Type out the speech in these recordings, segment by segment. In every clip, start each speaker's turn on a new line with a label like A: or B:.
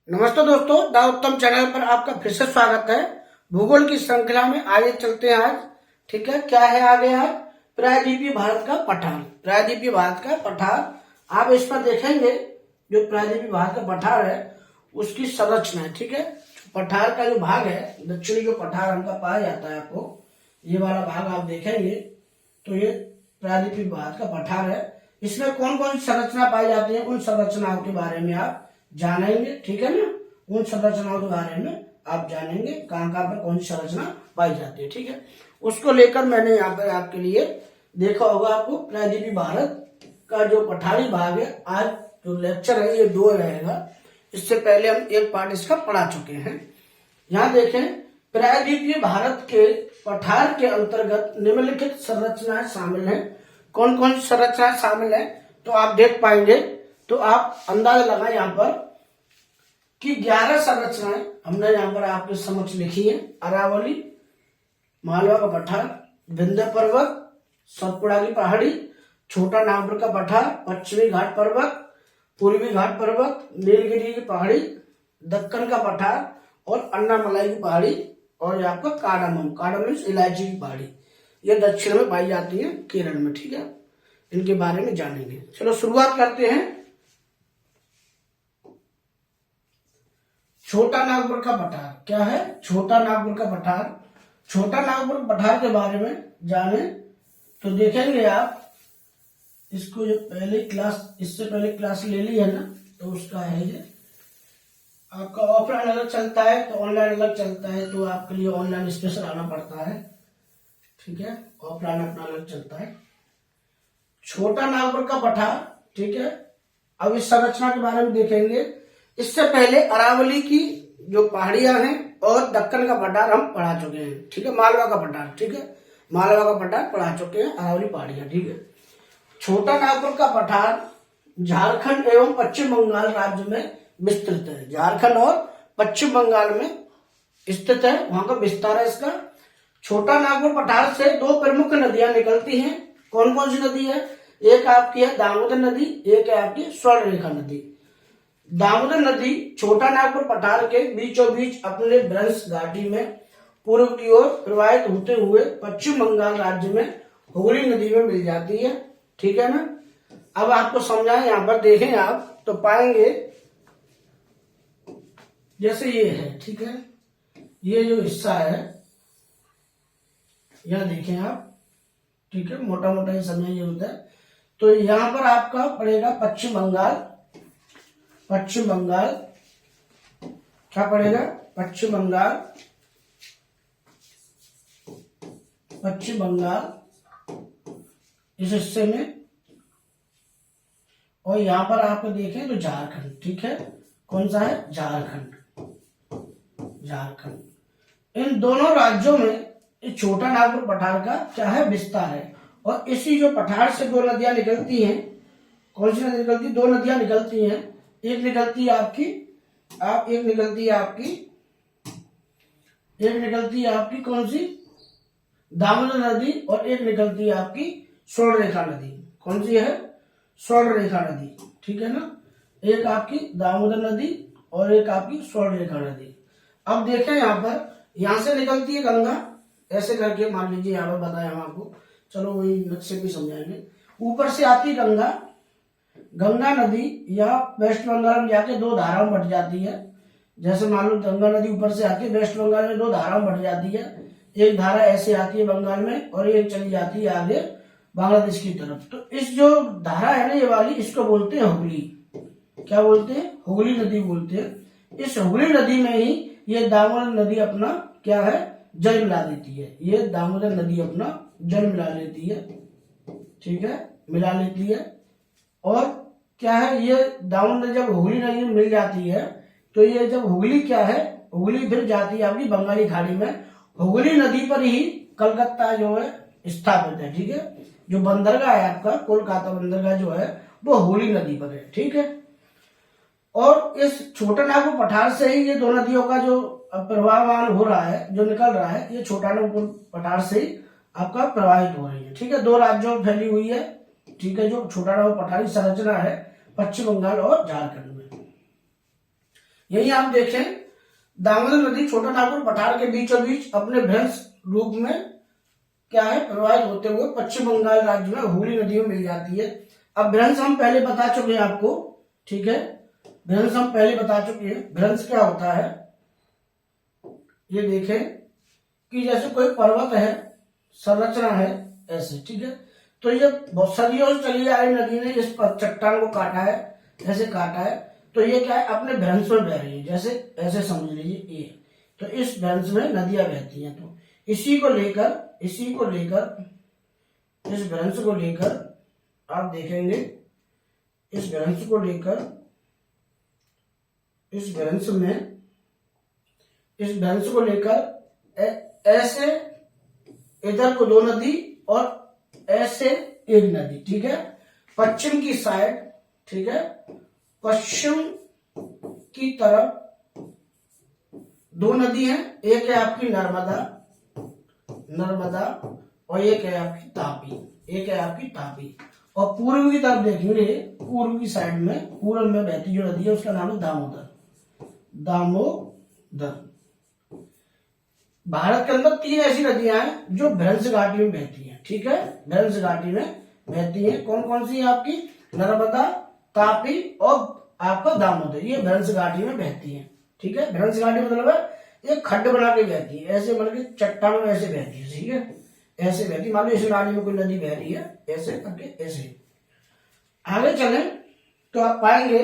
A: नमस्ते दोस्तों, दा उत्तम चैनल पर आपका फिर से स्वागत है। भूगोल की श्रृंखला में आगे चलते हैं आज। ठीक है, क्या है आगे आज? प्रायद्वीपीय भारत का पठार। प्रायद्वीपीय भारत का पठार आप इस पर देखेंगे। जो प्रायद्वीपीय भारत का पठार है उसकी संरचना है। ठीक है, पठार का जो भाग है, दक्षिणी जो पठार हमका पाया जाता है, आपको ये वाला भाग आप देखेंगे तो ये प्रायद्वीपीय भारत का पठार है। इसमें कौन कौन सी संरचना पाई जाती है, उन संरचनाओं के बारे में आप जानेंगे। ठीक है ना, उन संरचनाओं के बारे में आप जानेंगे, कहाँ कहाँ पर कौन सी संरचना पाई जाती है। ठीक है, उसको लेकर मैंने यहाँ पर आपके लिए देखा होगा। आपको प्रायद्वीपीय भारत का जो पठारी भाग है, आज जो लेक्चर है ये 2 रहेगा। इससे पहले हम एक पार्ट इसका पढ़ा चुके हैं। यहाँ देखें, प्रायद्वीपीय भारत के पठार के अंतर्गत निम्नलिखित संरचनाएं शामिल हैं। कौन कौन सी संरचनाएं शामिल है तो आप देख पाएंगे। तो आप अंदाजा लगाएं यहाँ पर कि 11 संरचनाएं हमने यहाँ पर आपके समक्ष लिखी है। अरावली, मालवा का पठार, विंध्य पर्वत, सतपुड़ा की पहाड़ी, छोटा नागपुर का पठार, पश्चिमी घाट पर्वत, पूर्वी घाट पर्वत, नीलगिरी की पहाड़ी, दक्कन का पठार और अन्नामलाई की पहाड़ी, और यहाँ पर कार्डामम इलायची की पहाड़ी, ये दक्षिण में पाई जाती है, केरल में। ठीक है, इनके बारे में जानेंगे। चलो शुरुआत करते हैं। छोटा नागपुर का पठार क्या है? छोटा नागपुर का पठार। छोटा नागपुर पठार के बारे में जाने तो देखेंगे आप इसको, जो पहले क्लास, इससे पहले क्लास ले ली है ना, तो उसका है ये। आपका ऑफलाइन अलग चलता है तो ऑनलाइन अलग चलता है, तो आपके लिए ऑनलाइन स्पेशल आना पड़ता है। ठीक है, ऑफलाइन अपना अलग चलता है। छोटा नागपुर का पठार, ठीक है। अब इस संरचना के बारे में देखेंगे। इससे पहले अरावली की जो पहाड़ियां हैं और दक्कन का पठार हम पढ़ा चुके हैं। ठीक है, मालवा का पठार, ठीक है, मालवा का पठार पढ़ा चुके हैं, अरावली पहाड़ियां। ठीक है, छोटा नागपुर का पठार झारखंड एवं पश्चिम बंगाल राज्य में विस्तृत है। झारखंड और पश्चिम बंगाल में स्थित है, वहां का विस्तार है इसका। छोटा नागपुर पठार से 2 प्रमुख नदियां निकलती हैं। कौन कौन सी नदी है? एक आपकी है दामोदर नदी, एक है आपकी स्वर्ण रेखा नदी। दामोदर नदी छोटा नागपुर पठार के बीचों बीच अपने भ्रंश घाटी में पूर्व की ओर प्रवाहित होते हुए पश्चिम बंगाल राज्य में हुगली नदी में मिल जाती है। ठीक है ना। अब आपको समझाएं, यहां पर देखें आप तो पाएंगे जैसे ये है। ठीक है, ये जो हिस्सा है यहां देखें आप। ठीक है, मोटा मोटा ही समझ ये होता है। तो यहां पर आपका पड़ेगा पश्चिम बंगाल। पश्चिम बंगाल क्या पड़ेगा? पश्चिम बंगाल, पश्चिम बंगाल इस हिस्से में। और यहां पर आपको देखें तो झारखंड। ठीक है, कौन सा है? झारखंड। झारखंड, इन दोनों राज्यों में इस छोटा नागपुर पठार का क्या है? विस्तार है। और इसी जो पठार से 2 नदियां निकलती हैं। कौन सी नदी निकलती? 2 नदियां निकलती हैं। एक निकलती है आपकी कौन सी? दामोदर नदी। और एक निकलती है आपकी स्वर्ण रेखा नदी। कौन सी है? स्वर्ण रेखा नदी। ठीक है ना, एक आपकी दामोदर नदी और एक आपकी स्वर्ण रेखा नदी। अब देखें यहां पर, यहां से निकलती है गंगा, ऐसे करके मान लीजिए, यहां पर बताया हम आपको। चलो वही नक्शे भी समझाएंगे। ऊपर से आती गंगा, गंगा नदी या वेस्ट बंगाल में जाके 2 धाराओं में बट जाती है। जैसे मान लो गंगा नदी ऊपर से आती है, वेस्ट बंगाल में 2 धाराओं में बट जाती है। एक धारा ऐसे आती है बंगाल में और एक चली जाती है आगे बांग्लादेश की तरफ। तो इस जो धारा है ना, ये वाली, इसको बोलते हैं हुगली। क्या बोलते हैं? हुगली नदी बोलते हैं। इस हुगली नदी में ही ये दामोदर नदी अपना क्या है? जल मिला देती है। ये दामोदर नदी अपना जल मिला लेती है। ठीक है, मिला लेती है। और क्या है, ये दामोदर नदी जब हुगली नदी में मिल जाती है तो ये जब हुगली क्या है, हुगली फिर जाती है आपकी बंगाली खाड़ी में। हुगली नदी पर ही कलकत्ता जो है स्थापित है। ठीक है, जो बंदरगाह है आपका, कोलकाता बंदरगाह जो है वो हुगली नदी पर है। ठीक है, और इस छोटा नागपुर पठार से ही ये 2 नदियों का जो प्रवाहमान हो रहा है, जो निकल रहा है, ये छोटा नागपुर पठार से ही आपका प्रवाहित हो रही है। ठीक है, 2 राज्यों में फैली हुई है। ठीक है, जो छोटा नागपुर पठारी संरचना है पश्चिम बंगाल और झारखंड में। यही आप देखें, दामोदर नदी छोटा नागपुर पठार के बीचों बीच अपने भ्रंश रूप में क्या है प्रवाहित होते हुए पश्चिम बंगाल राज्य में हुगली नदी में मिल जाती है। अब भ्रंश हम पहले बता चुके हैं आपको, ठीक है, भ्रंश हम पहले बता चुके हैं। भ्रंश क्या होता है, ये देखें कि जैसे कोई पर्वत है, संरचना है ऐसे, ठीक है, तो ये बहुत सदियों से चली आ रही नदी ने इस चट्टान को काटा है, ऐसे काटा है, तो ये क्या है अपने भ्रंश में बह रही है, जैसे ऐसे समझ लीजिए ये, तो इस भ्रंश में नदियां बहती हैं। तो इसी को लेकर इस भ्रंश को लेकर आप देखेंगे, इस भ्रंश को लेकर इस भ्रंश को लेकर ऐसे इधर को दो नदी और ऐसे एक नदी, ठीक है, पश्चिम की साइड, ठीक है, पश्चिम की तरफ दो नदी हैं, एक है आपकी नर्मदा और एक है आपकी तापी, और पूर्व की तरफ देखेंगे, पूर्व की साइड में पूर्व में बहती जो नदी है उसका नाम है दामोदर। भारत के अंदर 3 ऐसी नदियां हैं जो भ्रंश घाटी में बहती हैं, ठीक है, भ्रंश घाटी में बहती हैं। कौन कौन सी है आपकी, नर्मदा, तापी और आपका दामोदर, ये भ्रंश घाटी में बहती हैं, ठीक है। भ्रंश घाटी मतलब है एक खड्ड बना के बहती है, ऐसे मतलब कि चट्टानों में ऐसे बहती है, ठीक है, ऐसे बहती। मान लो इस नाली में कोई नदी बह रही है, ऐसे करके ऐसे। आगे चले तो आप पाएंगे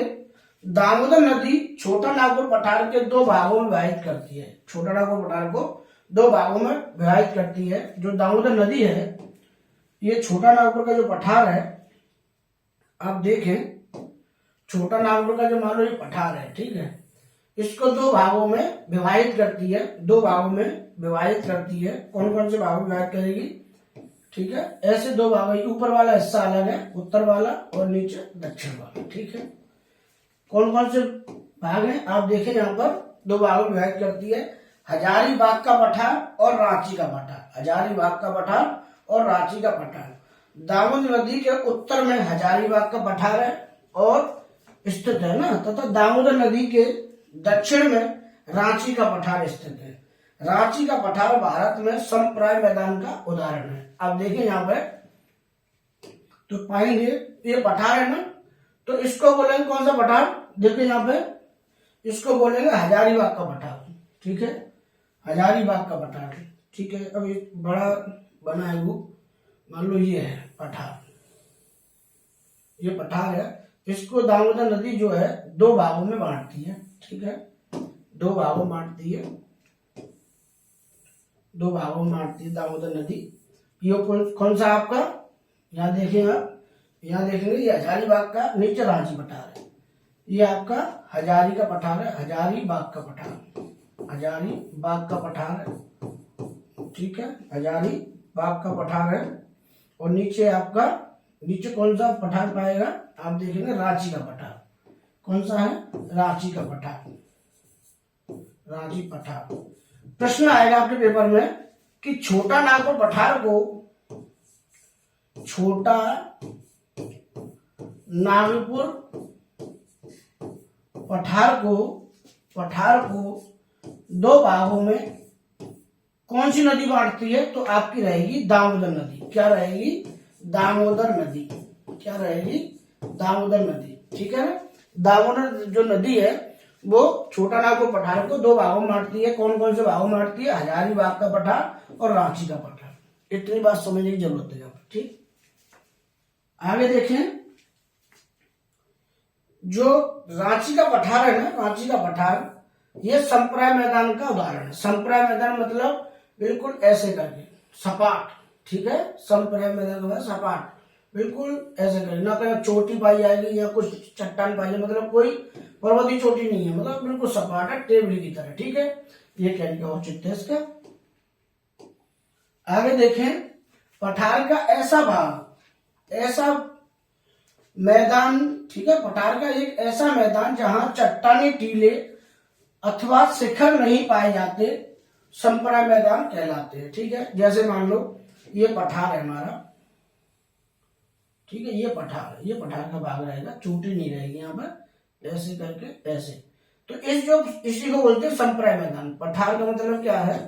A: दामोदर नदी छोटा नागपुर पठार के 2 भागों में विभाजित करती है, छोटा नागपुर पठार को 2 भागों में विभाजित करती है। जो दामोदर नदी है, ये छोटा नागपुर का जो पठार है, आप देखें छोटा नागपुर का जो मान लो ये पठार है, ठीक है, इसको 2 भागों में विभाजित करती है, 2 भागों में विभाजित करती है। कौन कौन से भागों में विभाजित करेगी, ठीक है, ऐसे 2 भागों, ऊपर वाला हिस्सा अलग है, उत्तर वाला, और नीचे दक्षिण वाला, ठीक है। कौन कौन से भाग हैं आप देखें, यहाँ पर 2 भागों में विभाजित करती है, हजारीबाग का पठार और रांची का पठार, हजारीबाग का पठार और रांची का पठार। दामोदर नदी के उत्तर में हजारीबाग का पठार है और स्थित है ना, तथा दामोदर नदी के दक्षिण में रांची का पठार स्थित है। रांची का पठार भारत में समप्राय मैदान का उदाहरण है। आप देखें यहाँ पे तो पाएंगे ये पठार है ना, तो इसको बोलेंगे कौन सा पठार, देखिए यहाँ पे इसको बोलेंगे हजारीबाग का पठार, ठीक है, हजारीबाग का पठार, ठीक है। अब ये बड़ा बना है वो, मान लो ये है पठार, ये पठार है। इसको दामोदर नदी जो है 2 भागों में बांटती है, ठीक है, 2 भागों में बांटती है, 2 भागों में बांटती है दामोदर नदी। ये कौन सा आपका, यहाँ देखेंगे आप, यहाँ देखेंगे ये हजारीबाग का, नीचे रांची पठार है, ये आपका हजारी का पठार है, हजारीबाग का पठार, हजारीबाग का पठार है, ठीक है, हजारीबाग का पठार है। और नीचे आपका, नीचे कौन सा पठार पाएगा आप देखेंगे, रांची का पठार, कौन सा है, रांची का पठार, रांची पठार। प्रश्न आएगा आपके पेपर में कि छोटा नागपुर पठार को, छोटा नागपुर पठार को 2 भागों में कौन सी नदी बांटती है, तो आपकी रहेगी दामोदर नदी। क्या रहेगी, दामोदर नदी, क्या रहेगी, दामोदर नदी, ठीक है ना। दामोदर जो नदी है वो छोटा नागपुर पठार को 2 भागों में बांटती है। कौन कौन से भागों में बांटती है, हजारीबाग का पठार और रांची का पठार। इतनी बात समझने की जरूरत है, ठीक। आगे देखें, जो रांची का पठार है ना, रांची का पठार, ये संप्राय मैदान का उदाहरण है। संप्राय मैदान मतलब बिल्कुल ऐसे करके सपाट, ठीक है, संप्राय मैदान का सपाट, बिल्कुल ऐसे करके, ना कहीं चोटी पाई जाएगी या कुछ चट्टान पाई जाएगी, मतलब कोई पर्वतीय चोटी नहीं है, मतलब बिल्कुल सपाट है, टेबल की तरह, ठीक है। ये कहने का औचित्य है इसका। आगे देखें, पठार का ऐसा भाग, ऐसा मैदान, ठीक है, पठार का एक ऐसा मैदान जहां चट्टानी टीले अथवा शिखर नहीं पाए जाते, संप्राय मैदान कहलाते हैं, ठीक है। जैसे मान लो ये पठार है हमारा, ठीक है, ये पठार का भाग रहेगा, चोटी नहीं रहेगी यहाँ पर, ऐसे करके ऐसे, तो इसी को बोलते हैं संप्राय मैदान। पठार का मतलब क्या है?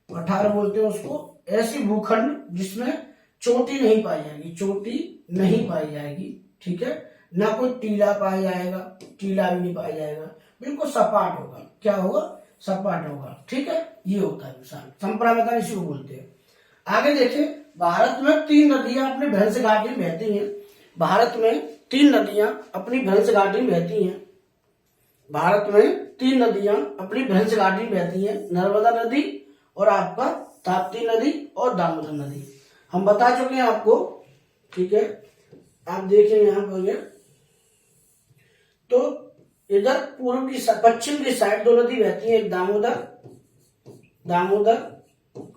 A: पठार बोलते हैं उसको ऐसी भूखंड जिसमें चोटी नहीं पाई जाएगी, चोटी नहीं पाई जाएगी, ठीक है, ना कोई टीला पाया जाएगा, टीला भी नहीं पाया जाएगा, बिल्कुल सपाट होगा। क्या होगा? सपाट होगा, ठीक है। ये होता है विशाल संप्राय मैदान, इसी को बोलते हैं। आगे देखिए, भारत में 3 नदियां अपनी भैंस घाटी में बहती हैं। भारत में 3 नदियां अपनी भैंस घाटी में बहती हैं। भारत में 3 नदियां अपनी भैंस घाटी में बहती हैं, नर्मदा नदी और आपका ताप्ती नदी और दामोदर नदी। हम बता चुके हैं आपको, ठीक है। आप देखें यहाँ पर ये, तो इधर पूर्व की पश्चिम की साइड 2 नदी बहती है, एक दामोदर,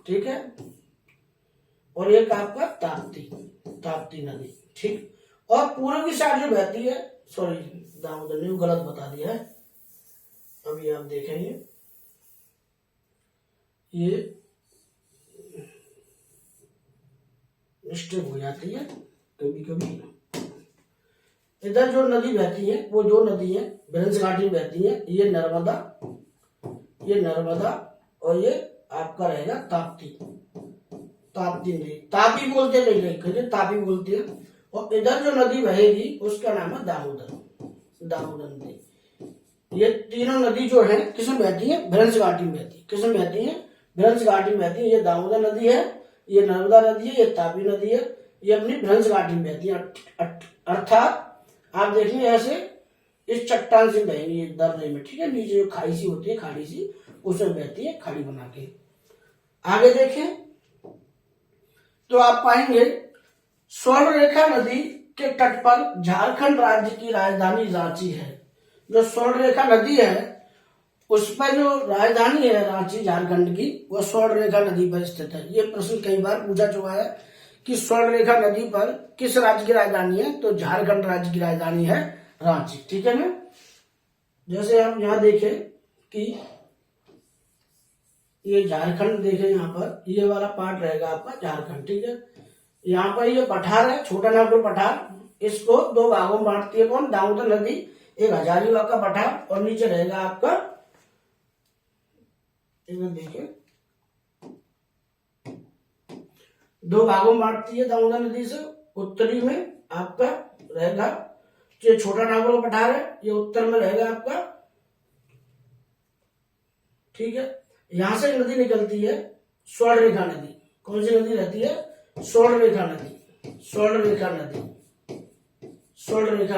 A: ठीक है, और एक आपका ताप्ती नदी, ठीक। और पूर्व की साइड जो बहती है, सॉरी दामोदर ने गलत बता दिया है, अभी आप देखेंगे ये मिस्टेक हो जाती है कभी कभी। इधर जो नदी बहती है वो 2 नदी है भैंस घाटी में बहती है, ये नर्मदा और ये आपका रहेगा ताप्ती नदी। तापी बोलते नहीं, तापी बोलते हैं। और इधर जो नदी बहेगी उसका नाम है दामोदर नदी। ये तीनों नदी जो है किसमें बहती है? भैंस घाटी में बहती है। किसमें बहती है? भैंस घाटी में बहती है। ये दामोदर नदी है, ये नर्मदा नदी है, ये तापी नदी है, ये अपनी भैंस घाटी में बहती है। अर्थात आप देखेंगे ऐसे इस चट्टान से बहेंगी एक दर्रे में, ठीक है, नीचे जो खाई सी होती है, खाड़ी सी, उसमें बहती है खाड़ी बना के। आगे देखें तो आप पाएंगे स्वर्ण रेखा नदी के तट पर झारखंड राज्य की राजधानी रांची है। जो स्वर्ण रेखा नदी है उस पर जो राजधानी है रांची झारखंड की, वो स्वर्ण रेखा नदी पर स्थित है। ये प्रश्न कई बार पूछा चुका है कि स्वर्ण रेखा नदी पर किस राज्य की राजधानी है? तो झारखंड राज्य की राजधानी है रांची, ठीक है ना। जैसे आप यहाँ देखें कि ये झारखंड देखें, यहाँ पर ये वाला पार्ट रहेगा आपका झारखंड, ठीक है। यहाँ पर ये पठार है, छोटा नागपुर पठार, इसको 2 भागों में बांटती है कौन? दामोदर नदी, एक हजारीबाग का पठार, और नीचे रहेगा आपका, इधर देखिए 2 भागों में बांटती है दामोदर नदी से। उत्तरी में आपका रहेगा जो छोटा नागपुर का पठार है, ये उत्तर में रहेगा आपका, ठीक है। यहां से नदी निकलती है स्वर्ण रेखा नदी। कौन सी नदी रहती है? स्वर्ण रेखा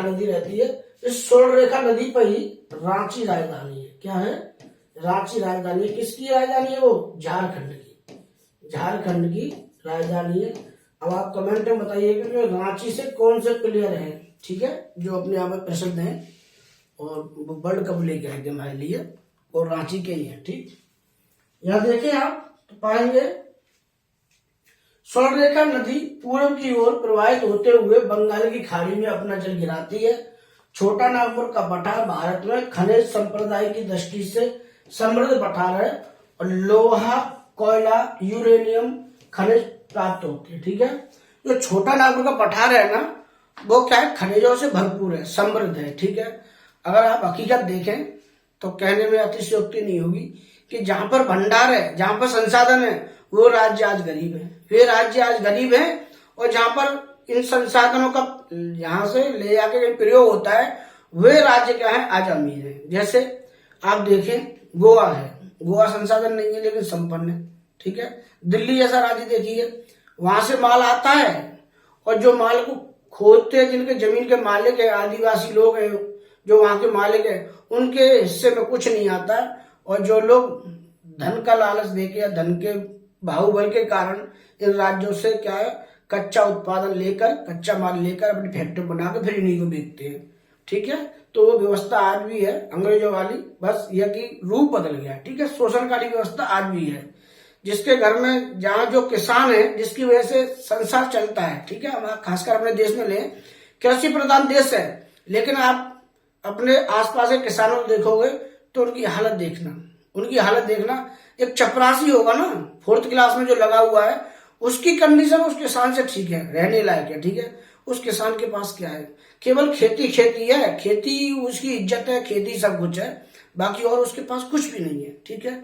A: नदी रहती है। इस स्वर्ण रेखा नदी पर ही रांची राजधानी है। क्या है? रांची राजधानी है। किसकी राजधानी है? वो झारखंड की राजधानी है। अब आप कमेंट में बताइएगा कि रांची से कौन से प्लेयर हैं, ठीक है, जो अपने आप में प्रसिद्ध हैं और वर्ल्ड कप लेके आएंगे हमारे लिए, और रांची के ही हैं, ठीक। यहां देखें आप तो पाएंगे स्वर्ण रेखा नदी पूर्व की ओर प्रवाहित होते हुए बंगाल की खाड़ी में अपना जल गिराती है। छोटा नागपुर का पठार भारत में खनिज संप्रदाय की दृष्टि से समृद्ध पठार है और लोहा, कोयला, यूरेनियम खनिज प्राप्त होते हैं, ठीक है। जो छोटा नागपुर का पठार है ना, वो क्या है? खनिजों से भरपूर है, समृद्ध है, ठीक है। अगर आप हकीकत देखें तो कहने में अतिशयोक्ति नहीं होगी कि जहां पर भंडार है, जहां पर संसाधन है, वो राज्य आज गरीब है। वे राज्य आज गरीब है, और जहां पर इन संसाधनों का यहां से ले जाके प्रयोग होता है, वे राज्य क्या है? आज अमीर है। जैसे आप देखें गोवा है, गोवा संसाधन नहीं है लेकिन संपन्न है, ठीक है। दिल्ली जैसा राज्य देखिए, वहां से माल आता है, और जो माल को खोदते हैं, जिनके जमीन के मालिक है, आदिवासी लोग हैं, जो वहां के मालिक है, उनके हिस्से में कुछ नहीं आता। और जो लोग धन का लालच देके या धन के बाहुबल के कारण इन राज्यों से क्या है? कच्चा उत्पादन लेकर, कच्चा माल लेकर अपनी फैक्ट्री बनाकर फिर इन्हीं को बेचते हैं, ठीक है। तो वो व्यवस्था आज भी है अंग्रेजों वाली, बस यह कि रूप बदल गया, ठीक है। शोषणकारी व्यवस्था आज भी है, जिसके घर में जहां जो किसान है, जिसकी वजह से संसार चलता है, ठीक है। हम खासकर अपने देश में लें, कृषि प्रधान देश है, लेकिन आप अपने आसपास के किसानों को देखोगे तो उनकी हालत देखना, एक चपरासी होगा ना 4th क्लास में जो लगा हुआ है, उसकी कंडीशन उस किसान से ठीक है, रहने लायक है, ठीक है। उस किसान के पास क्या है? केवल खेती है, खेती उसकी इज्जत है, खेती सब कुछ है, बाकी और उसके पास कुछ भी नहीं है। ठीक है,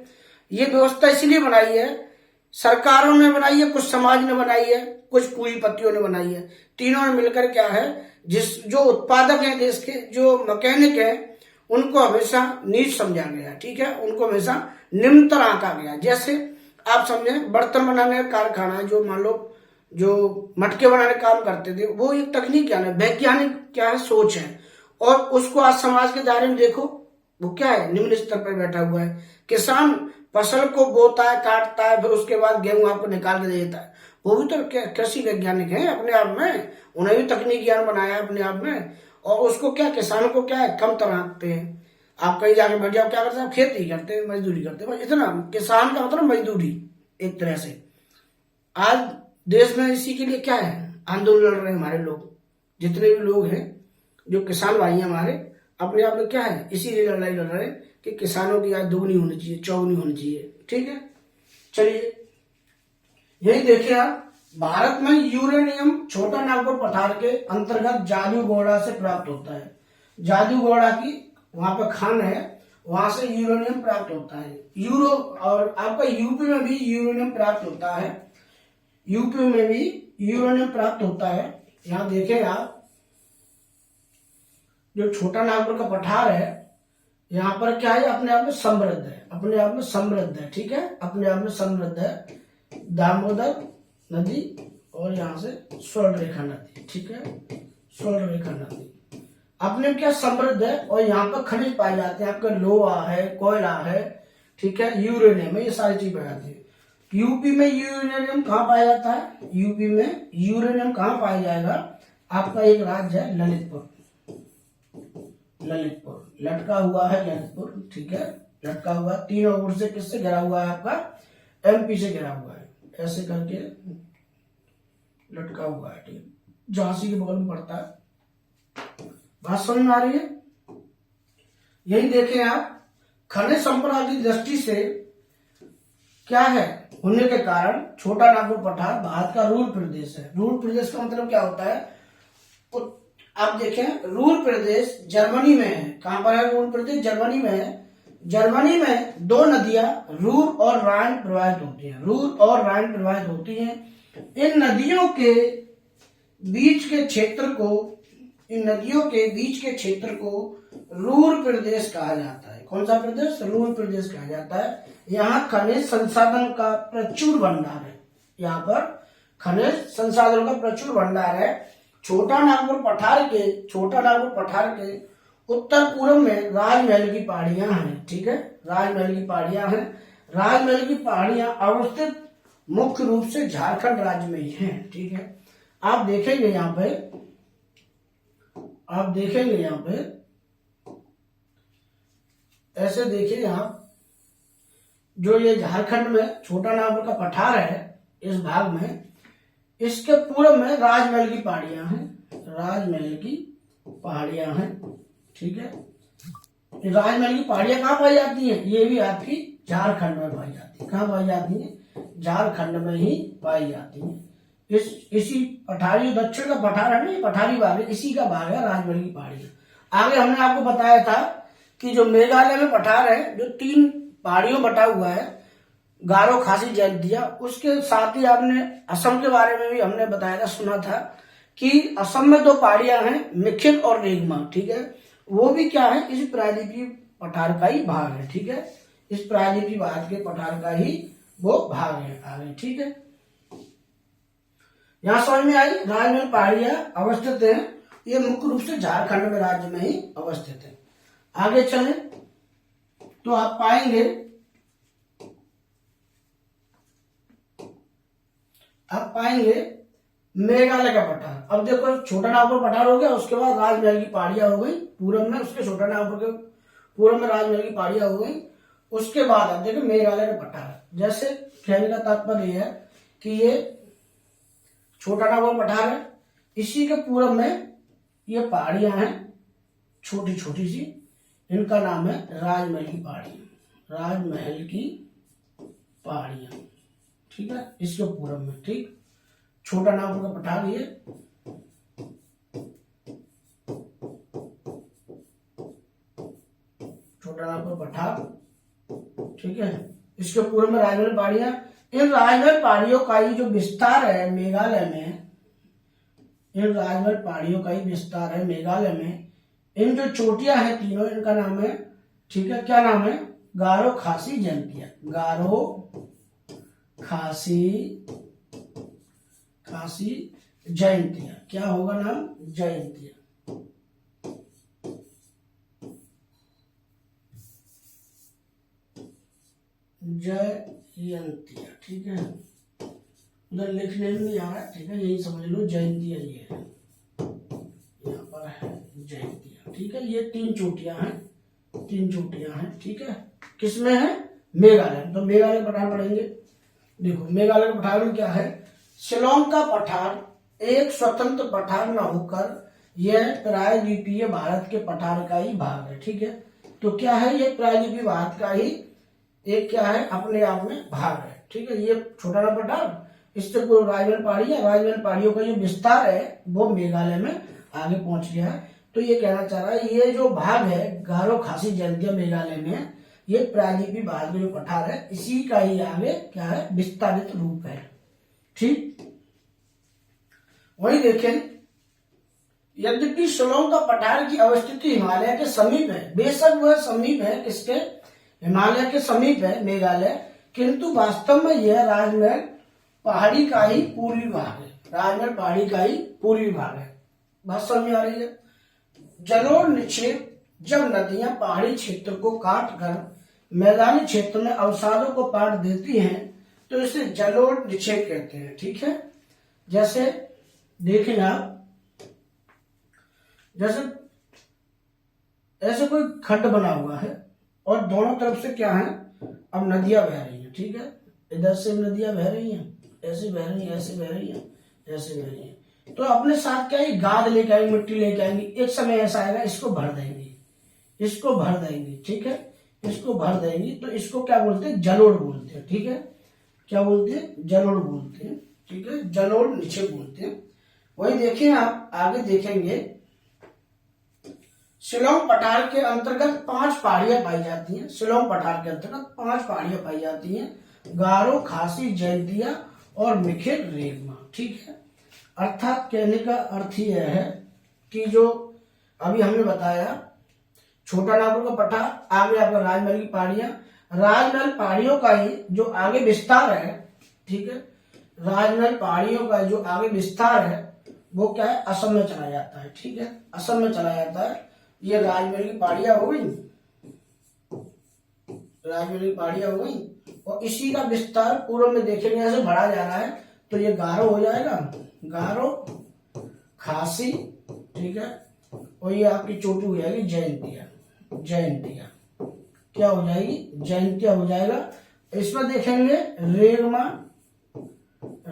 A: ये व्यवस्था इसलिए बनाई है, सरकारों ने बनाई है, कुछ समाज ने बनाई है, कुछ पूंजीपतियों ने बनाई है। तीनों ने मिलकर क्या है, जो उत्पादक हैं देश के, जो मैकेनिक है, उनको हमेशा नीच समझा गया। ठीक है, उनको हमेशा निम्नतर आंका गया। जैसे आप समझे, बर्तन बनाने का कारखाना है, जो मान लो जो मटके बनाने का काम करते थे, वो एक तकनीक क्या है, वैज्ञानिक क्या है, सोच है। और उसको आज समाज के दायरे में देखो, वो क्या है, निम्न स्तर पर बैठा हुआ है। किसान फसल को बोता है, काटता है, फिर उसके बाद गेहूं आपको निकाल के देता है। वो भी तो कृषि वैज्ञानिक है अपने आप में, उन्हें भी तकनीक ज्ञान बनाया है अपने आप में। और उसको क्या, किसानों को क्या है, कम तरह आंकते हैं। आप कहीं जाके बैठ जाओ, क्या करते हैं, खेती करते हैं, मजदूरी करते हैं, बस इतना। किसान का मतलब मजदूरी एक तरह से। आज देश में इसी के लिए क्या है, आंदोलन लड़ रहे हैं हमारे लोग, जितने भी लोग हैं, जो किसान भाई हैं हमारे, अपने आप में क्या है, इसीलिए लड़ाई लड़ रहे हैं कि किसानों की आय दोगुनी होनी चाहिए, चौगुनी होनी चाहिए। ठीक है, चलिए यही देखिए आप, भारत में यूरेनियम छोटा नागपुर पठार के अंतर्गत जादूगोड़ा से प्राप्त होता है। जादूगोड़ा की वहां पर खान है, वहां से यूरेनियम प्राप्त होता है। और आपका यूपी में भी यूरेनियम प्राप्त होता है, यूपी में भी यूरेनियम प्राप्त होता है। यहां देखें आप, जो छोटा नागपुर का पठार है, यहाँ पर क्या है, अपने आप में समृद्ध है, अपने आप में समृद्ध है। ठीक है, अपने आप में समृद्ध है। दामोदर नदी और यहाँ से स्वर्ण रेखा नदी। ठीक है, स्वर्ण रेखा नदी अपने क्या समृद्ध है। और यहाँ पर खनिज पाए जाते हैं, आपका लोहा है, कोयला है, ठीक है, यूरेनियम है, ये सारी चीज पाई जाती है। यूपी में यूरेनियम कहाँ पाया जाता है, यूपी में यूरेनियम कहाँ पाया जाएगा, आपका एक राज्य है ललितपुर। ललितपुर लटका हुआ है, ललितपुर। ठीक है, लटका हुआ, तीनों ओर से किससे घिरा हुआ है, आपका एमपी से घिरा हुआ है, ऐसे करके लटका हुआ है। ठीक, झांसी के बगल में पड़ता है। बात समझ में आ रही है? यही देखें आप, खनिज संपदा की दृष्टि से क्या है होने के कारण छोटा नागपुर पठार भारत का रूल प्रदेश है। रूल प्रदेश का मतलब क्या होता है, आप देखें, रूर प्रदेश जर्मनी में है। कहां पर है रूर प्रदेश, जर्मनी में है। जर्मनी में दो नदियां रूर और राइन प्रवाहित होती हैं, रूर और राइन प्रवाहित होती हैं। इन नदियों के बीच के क्षेत्र को, इन नदियों के बीच के क्षेत्र को रूर प्रदेश कहा जाता है। कौन सा प्रदेश, रूर प्रदेश कहा जाता है। यहाँ खनिज संसाधन का प्रचुर भंडार है, यहाँ पर खनिज संसाधनों का प्रचुर भंडार है। छोटा नागपुर पठार के उत्तर पूर्व में राजमहल की पहाड़ियां हैं। ठीक है, राजमहल की पहाड़ियां हैं। राजमहल की पहाड़ियां अवस्थित मुख्य रूप से झारखंड राज्य में ही हैं। ठीक है, आप देखेंगे यहाँ पे ऐसे देखिए आप, जो ये झारखंड में छोटा नागपुर का पठार है, इस भाग में, इसके पूर्व में राजमहल की पहाड़ियां हैं, राजमहल की पहाड़ियां हैं। ठीक है, राजमहल की पहाड़ियां कहाँ पाई जाती हैं, ये भी आपकी झारखंड में पाई जाती है। कहाँ पाई जाती है, झारखंड में ही पाई जाती है। इसी पठारी, दक्षिण का पठार है ना, पठारी भाग है, इसी का भाग है राजमहल की पहाड़ियां। आगे हमने आपको बताया था कि जो मेघालय में पठार है, जो 3 पहाड़ियों बटा हुआ है, गारो, खासी, जैंतिया, उसके साथ ही आपने असम के बारे में भी हमने बताया था, सुना था कि असम में 2 पहाड़ियां हैं, मिखिल और रेगमा। ठीक है, वो भी क्या है, इस प्रायद्वीपीय पठार का ही भाग है। ठीक है, इस प्रायद्वीपीय भारत के पठार का ही वो भाग है आगे। ठीक है, यहां समझ में आई, राजमहल पहाड़ियां अवस्थित है, ये मुख्य रूप से झारखंड में राज्य में ही अवस्थित है। आगे चले तो आप पाएंगे मेघालय का पठार। अब देखो, छोटा नागपुर पठार हो गया, उसके बाद राजमहल की पहाड़ियां हो गई पूर्व में, उसके छोटा नागपुर के पूर्व में राजमहल की पहाड़ियां हो गई। उसके बाद अब देखो मेघालय का पठार। जैसे कहने का तात्पर्य है कि ये छोटा नागपुर पठार है, इसी के पूर्व में ये पहाड़ियां हैं, छोटी छोटी सी, इनका नाम है राजमहल की पहाड़ियां। राजमहल की पहाड़ियां, ठीक है, इसके पूर्व में। ठीक, छोटा नागपुर का पठार ये, छोटा छोटा नागपुर पठार, ठीक है। इसके पूर्व में राजमहल पहाड़ियां। इन राजमहल पहाड़ियों का ही जो विस्तार है मेघालय में, इन राजमहल पहाड़ियों का ही विस्तार है मेघालय में। इन जो चोटियां हैं तीनों, इनका नाम है, ठीक है, क्या नाम है? गारो खासी जयंतिया। गारो खासी जयंतिया। क्या होगा नाम? जयंतिया। जयंतिया, ठीक है। उधर लिखने में नहीं आ रहा है, ठीक है, यही समझ लो जयंतिया ये है, यहाँ पर है जयंतिया, ठीक है। ये तीन चोटियां हैं, ठीक है। किसमें है? मेघालय। तो मेघालय पठार पढ़ेंगे। देखो मेघालय का पठार में क्या है? शिलोंग का पठार एक स्वतंत्र पठार न होकर यह प्रायद्वीपीय भारत के पठार का ही भाग है, ठीक है। तो क्या है? ये प्रायद्वीपीय भारत का ही एक क्या है? अपने आप में भाग है, ठीक है। ये छोटा ना पठार, इससे पूर्व राजमहल पहाड़ियों का जो विस्तार है वो मेघालय में आगे पहुंच गया है। तो ये कहना चाह रहा है ये जो भाग है गारो खासी जयंतिया मेघालय में, ये प्रायद्वीपीय भारत का जो पठार है इसी का ही आगे क्या है? विस्तारित रूप है, ठीक। वही देखें, यद्यपि शिलोंग का पठार की अवस्थिति हिमालय के समीप है, बेशक वह समीप है, किसके? हिमालय के समीप है मेघालय, किंतु वास्तव में यह राजमहल पहाड़ी का ही पूर्वी भाग है। राजमहल पहाड़ी का ही पूर्वी भाग है। बात समझ में आ रही है? जलोढ़ निक्षेप, जब नदियां पहाड़ी क्षेत्र को काट कर मैदानी क्षेत्र में अवसादों को पाट देती हैं तो इसे जलोढ़ निक्षेप कहते हैं, ठीक है। जैसे देखें आप, जैसे ऐसे कोई खड्ड बना हुआ है और दोनों तरफ से क्या है? अब नदियां बह रही हैं, ठीक है। इधर से नदियां बह रही हैं, ऐसे बह रही हैं, ऐसे बह रही हैं, ऐसे बह रही हैं। तो अपने साथ क्या है? गाद लेके आएंगे, मिट्टी लेके आएंगे। एक समय ऐसा आएगा इसको भर देंगे, ठीक है, इसको भर देंगे। तो इसको क्या बोलते हैं? जलोढ़ बोलते हैं, ठीक है। क्या बोलते हैं? जलोढ़ बोलते हैं, ठीक है। जलोढ़ निक्षेप बोलते हैं। वही देखिए आप आगे देखेंगे, शिलोंग पठार के अंतर्गत 5 पहाड़ियां पाई जाती हैं। शिलोंग पठार के अंतर्गत 5 पहाड़ियां पाई जाती हैं, गारो खासी जयंतिया और मिखिर रेगमा, ठीक है। अर्थात कहने का अर्थ यह है कि जो अभी हमने बताया छोटा नागपुर का पठार, आगे आपका राजमहल की पहाड़ियां, राजमहल पहाड़ियों का ही जो आगे विस्तार है, ठीक है, राजमहल पहाड़ियों का जो आगे विस्तार है वो क्या है? असम में चला जाता है, ठीक है, असम में चला जाता है। ये राजमहल की पहाड़ियां हो गई, राजमहल की पहाड़ियां हो गई, और इसी का विस्तार पूर्व में देखेंगे ऐसे बढ़ा जा रहा है। तो ये गारो हो जाएगा, गारो खासी, ठीक है, और ये आपकी चोटी हो जाएगी जयंतिया। क्या हो जाएगी? जयंतिया हो जाएगा। इसमें देखेंगे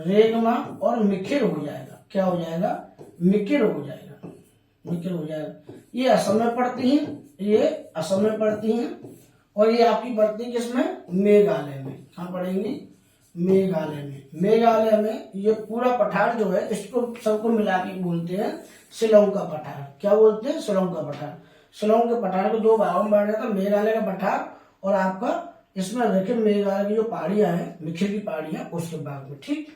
A: रेगमा और मिखिर हो जाएगा। क्या हो जाएगा? मिखिर हो जाएगा। ये असम में पड़ती हैं, और ये आपकी पड़ती है किसमें? मेघालय में। कहाँ पड़ेंगी? मेघालय में ये पूरा पठार जो है इसको सबको मिला के बोलते हैं शिलोंग का पठार। क्या बोलते हैं? शिलोंग का पठार। शिलोंग के पठार को 2 भागों में बांटा जाता है, मेघालय का पठार और आपका इसमें देखें मेघालय की जो पहाड़ियां हैं, मिखिर की पहाड़ियां, उसके भाग में, ठीक।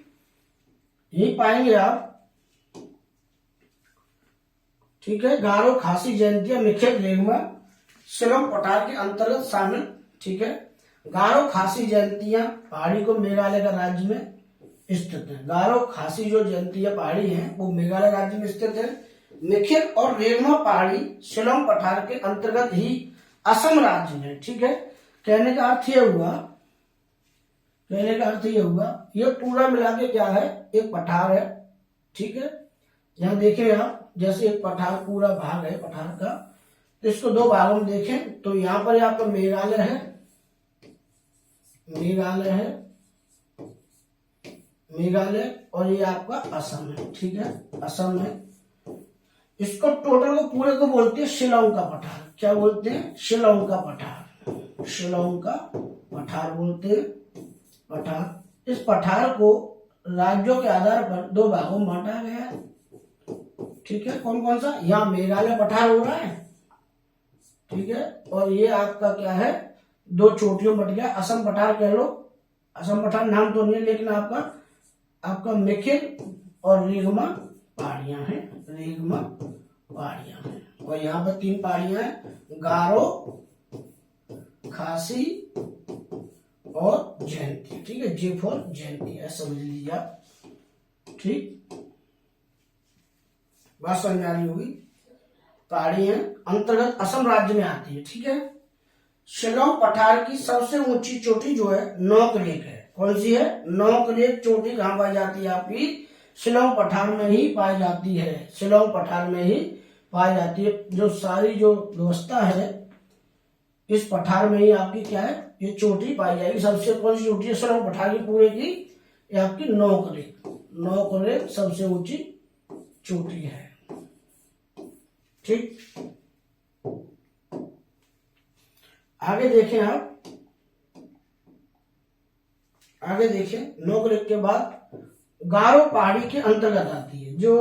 A: यही पाएंगे आप, ठीक है। गारो खासी जयंतिया मिखिर रेगमा शिलोंग पठार के अंतर्गत शामिल, ठीक है। गारो खासी जयंतिया पहाड़ी को मेघालय का राज्य में स्थित है। गारो खासी जो जयंतिया पहाड़ी है वो मेघालय राज्य में स्थित है। मिखिर और रेगमा पहाड़ी शिलोंग पठार के अंतर्गत ही असम राज्य में, ठीक है। कहने का अर्थ ये हुआ, ये पूरा मिला के क्या है? एक पठार है, ठीक है। यहाँ देखें आप, जैसे एक पठार पूरा भाग है पठार का, तो इसको 2 भागों में देखें तो यहाँ पर आपका मेघालय है और ये आपका असम है, ठीक है, असम है। इसको टोटल को पूरे को बोलते हैं शिलोंग का पठार। क्या बोलते हैं? शिलोंग का पठार बोलते हैं। पठार, इस पठार को राज्यों के आधार पर 2 भागों में बांटा गया है, ठीक है। कौन कौन सा? यहाँ मेघालय पठार हो रहा है, ठीक है। और ये आपका क्या है, दो चोटियों बट गया, असम पठार कह लो। असम पठार नाम तो नहीं है, लेकिन आपका मेखिल और रेगमा पहाड़ियां हैं, रेगमा पहाड़ियां हैं। और यहाँ पर 3 पहाड़ियां हैं, गारो, खासी और जयंती। ठीक है, जे फॉर जयंती ऐसा समझ लीजिए आप। ठीक, बात समझ में आ रही होगी। पहाड़ी है, अंतर्गत असम राज्य में आती है। ठीक है। शिलोंग पठार की सबसे ऊंची चोटी जो है नोकलेक है। कौन सी है? नोकलेक चोटी कहाँ पाई जाती है आपकी? शिलोंग पठार में ही पाई जाती है, शिलोंग पठार में ही पाई जाती है। जो सारी जो व्यवस्था है इस पठार में ही आपकी क्या है, ये चोटी पाई जाएगी। सबसे कौन सी चोटी है शिलोंग पठार की पूरे की? ये आपकी नोकलेक, नोकलेक सबसे ऊंची चोटी है। ठीक, आगे देखें आप, आगे देखें। नोकरेक के बाद गारो पहाड़ी के अंतर्गत आती है। जो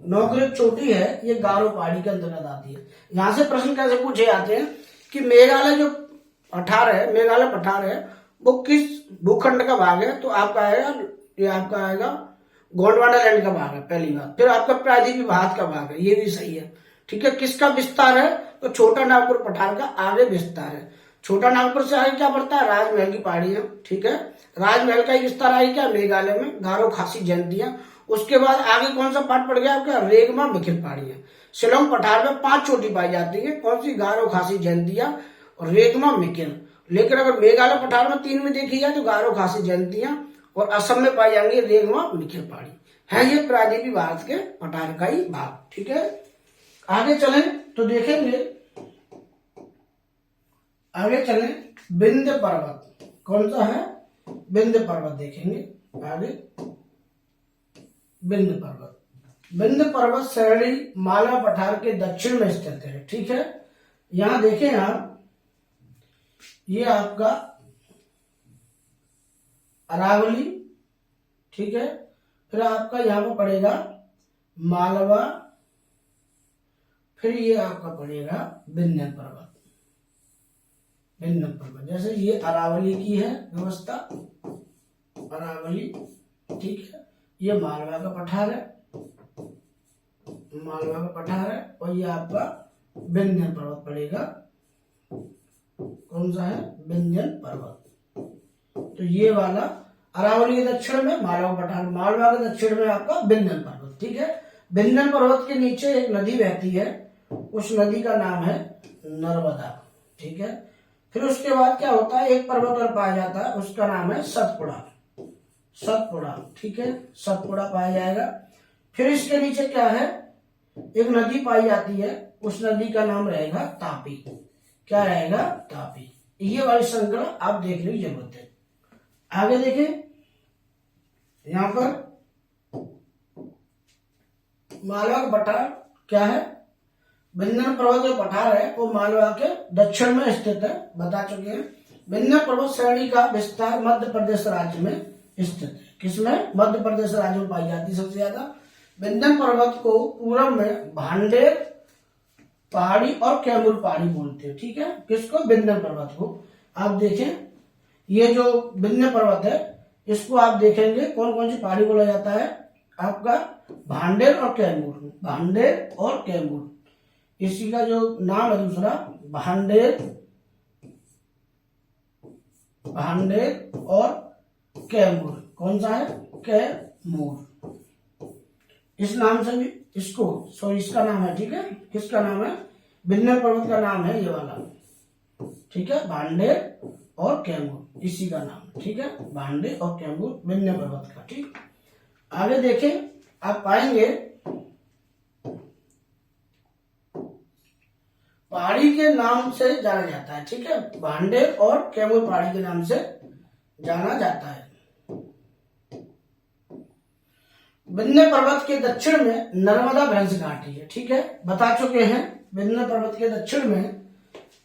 A: नोकरेक चोटी है ये गारो पहाड़ी के अंतर्गत आती है। यहां से प्रश्न कैसे पूछे जाते हैं कि मेघालय जो पठार है, मेघालय पठार है, वो किस भूखंड का भाग है? तो आपका आएगा, ये आपका आएगा गोंडवाना लैंड का भाग है, पहली बात। फिर आपका प्रायद्वीपीय भारत का भाग है, ये भी सही है। ठीक है, किसका विस्तार है? तो छोटा नागपुर पठार का आगे विस्तार है। छोटा नागपुर से आगे क्या पड़ता है? राजमहल की पहाड़ियां। ठीक है, राजमहल का ही विस्तार आगे क्या? मेघालय में गारो, खासी, जयंतियां। उसके बाद आगे कौन सा पार्ट पड़ गया आपका? रेगमा, मेखिल पहाड़ियां। शिलोंग पठार में 5 चोटी पाई जाती है। कौन सी? गारो, खासी, जयंतियां और रेगमा, मेखिल। लेकिन अगर मेघालय पठार में 3 में देखी जाए तो गारो, खासी, जयंतियां, और असम में पाई जाएंगी रेगमा, मेखिल पहाड़ी है। ये प्रायद्वीपीय भारत के पठार का ही भाग। ठीक है, आगे चलें तो देखेंगे, आगे चलें विंध्य पर्वत। कौन सा है? विंध्य पर्वत देखेंगे आगे। विंध्य पर्वत, विंध्य पर्वत श्रेणी मालवा पठार के दक्षिण में स्थित है। ठीक है, यहां देखें आप, ये आपका अरावली। ठीक है, फिर आपका यहां पर पड़ेगा मालवा, फिर ये आपका पड़ेगा विंध्य पर्वत। विंध्य पर्वत जैसे ये अरावली की है व्यवस्था, अरावली। ठीक है, ये मालवा का पठार है, मालवा का पठार है। और ये आपका विंध्य पर्वत पड़ेगा। कौन सा है? विंध्य पर्वत। तो ये वाला अरावली के दक्षिण में मालवा पठार, मालवा के दक्षिण में आपका विंध्य पर्वत। ठीक है, विंध्य पर्वत के नीचे एक नदी बहती है, उस नदी का नाम है नर्मदा। ठीक है, फिर उसके बाद क्या होता है, एक पर्वत और पाया जाता है, उसका नाम है सतपुड़ा, सतपुड़ा। ठीक है, सतपुड़ा पाया जाएगा। फिर इसके नीचे क्या है, एक नदी पाई जाती है, उस नदी का नाम रहेगा तापी। क्या रहेगा? तापी। ये वाली श्रृंखला आप देखने की जरूरत है। आगे देखें, यहां पर मालवा का पठार क्या है? विंध्य पर्वत जो पठार है वो मालवा के दक्षिण में स्थित है, बता चुके हैं। विंध्य पर्वत श्रेणी का विस्तार मध्य प्रदेश राज्य में स्थित है। किसमें? मध्य प्रदेश राज्य में पाई जाती है सबसे ज्यादा। विंध्य पर्वत को पूर्व में भांडेर पहाड़ी और कैमूर पहाड़ी बोलते हैं। ठीक है, किसको? विंध्य पर्वत को। आप देखें, ये जो विंध्य पर्वत है इसको आप देखेंगे कौन कौन सी पहाड़ी बोला जाता है आपका? भांडेर और कैमूर, भांडेर और कैमूर। इसी का जो नाम है दूसरा भांडेर, भांडेर और कैमूर। कौन सा है? कैमूर। इस नाम से भी इसको, सॉरी इसका नाम है। ठीक है, किसका नाम है? विंध्य पर्वत का नाम है ये वाला। ठीक है, भांडेर और कैमूर इसी का नाम। ठीक है, भांडेर और कैमूर विंध्य पर्वत का। ठीक, आगे देखें, आप पाएंगे पहाड़ी के नाम से जाना जाता है। ठीक है, भांडेर और कैमूर पहाड़ी के नाम से जाना जाता है। विंध्य पर्वत के दक्षिण में नर्मदा भैंस घाटी है। ठीक है, बता चुके हैं विंध्य पर्वत के दक्षिण में,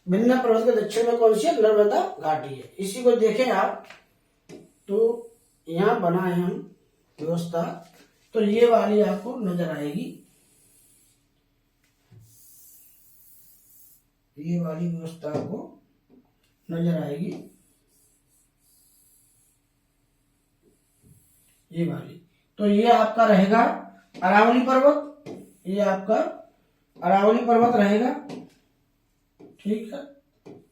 A: विंध्य पर्वत के दक्षिण में कौन सी है? नर्मदा घाटी है। इसी को देखें आप, तो यहां बनाए हम व्यवस्था, तो ये वाली आपको नजर आएगी। ये वाली व्यवस्था आपको नजर आएगी, ये वाली। तो ये आपका रहेगा अरावली पर्वत, ये आपका अरावली पर्वत रहेगा, ठीक है,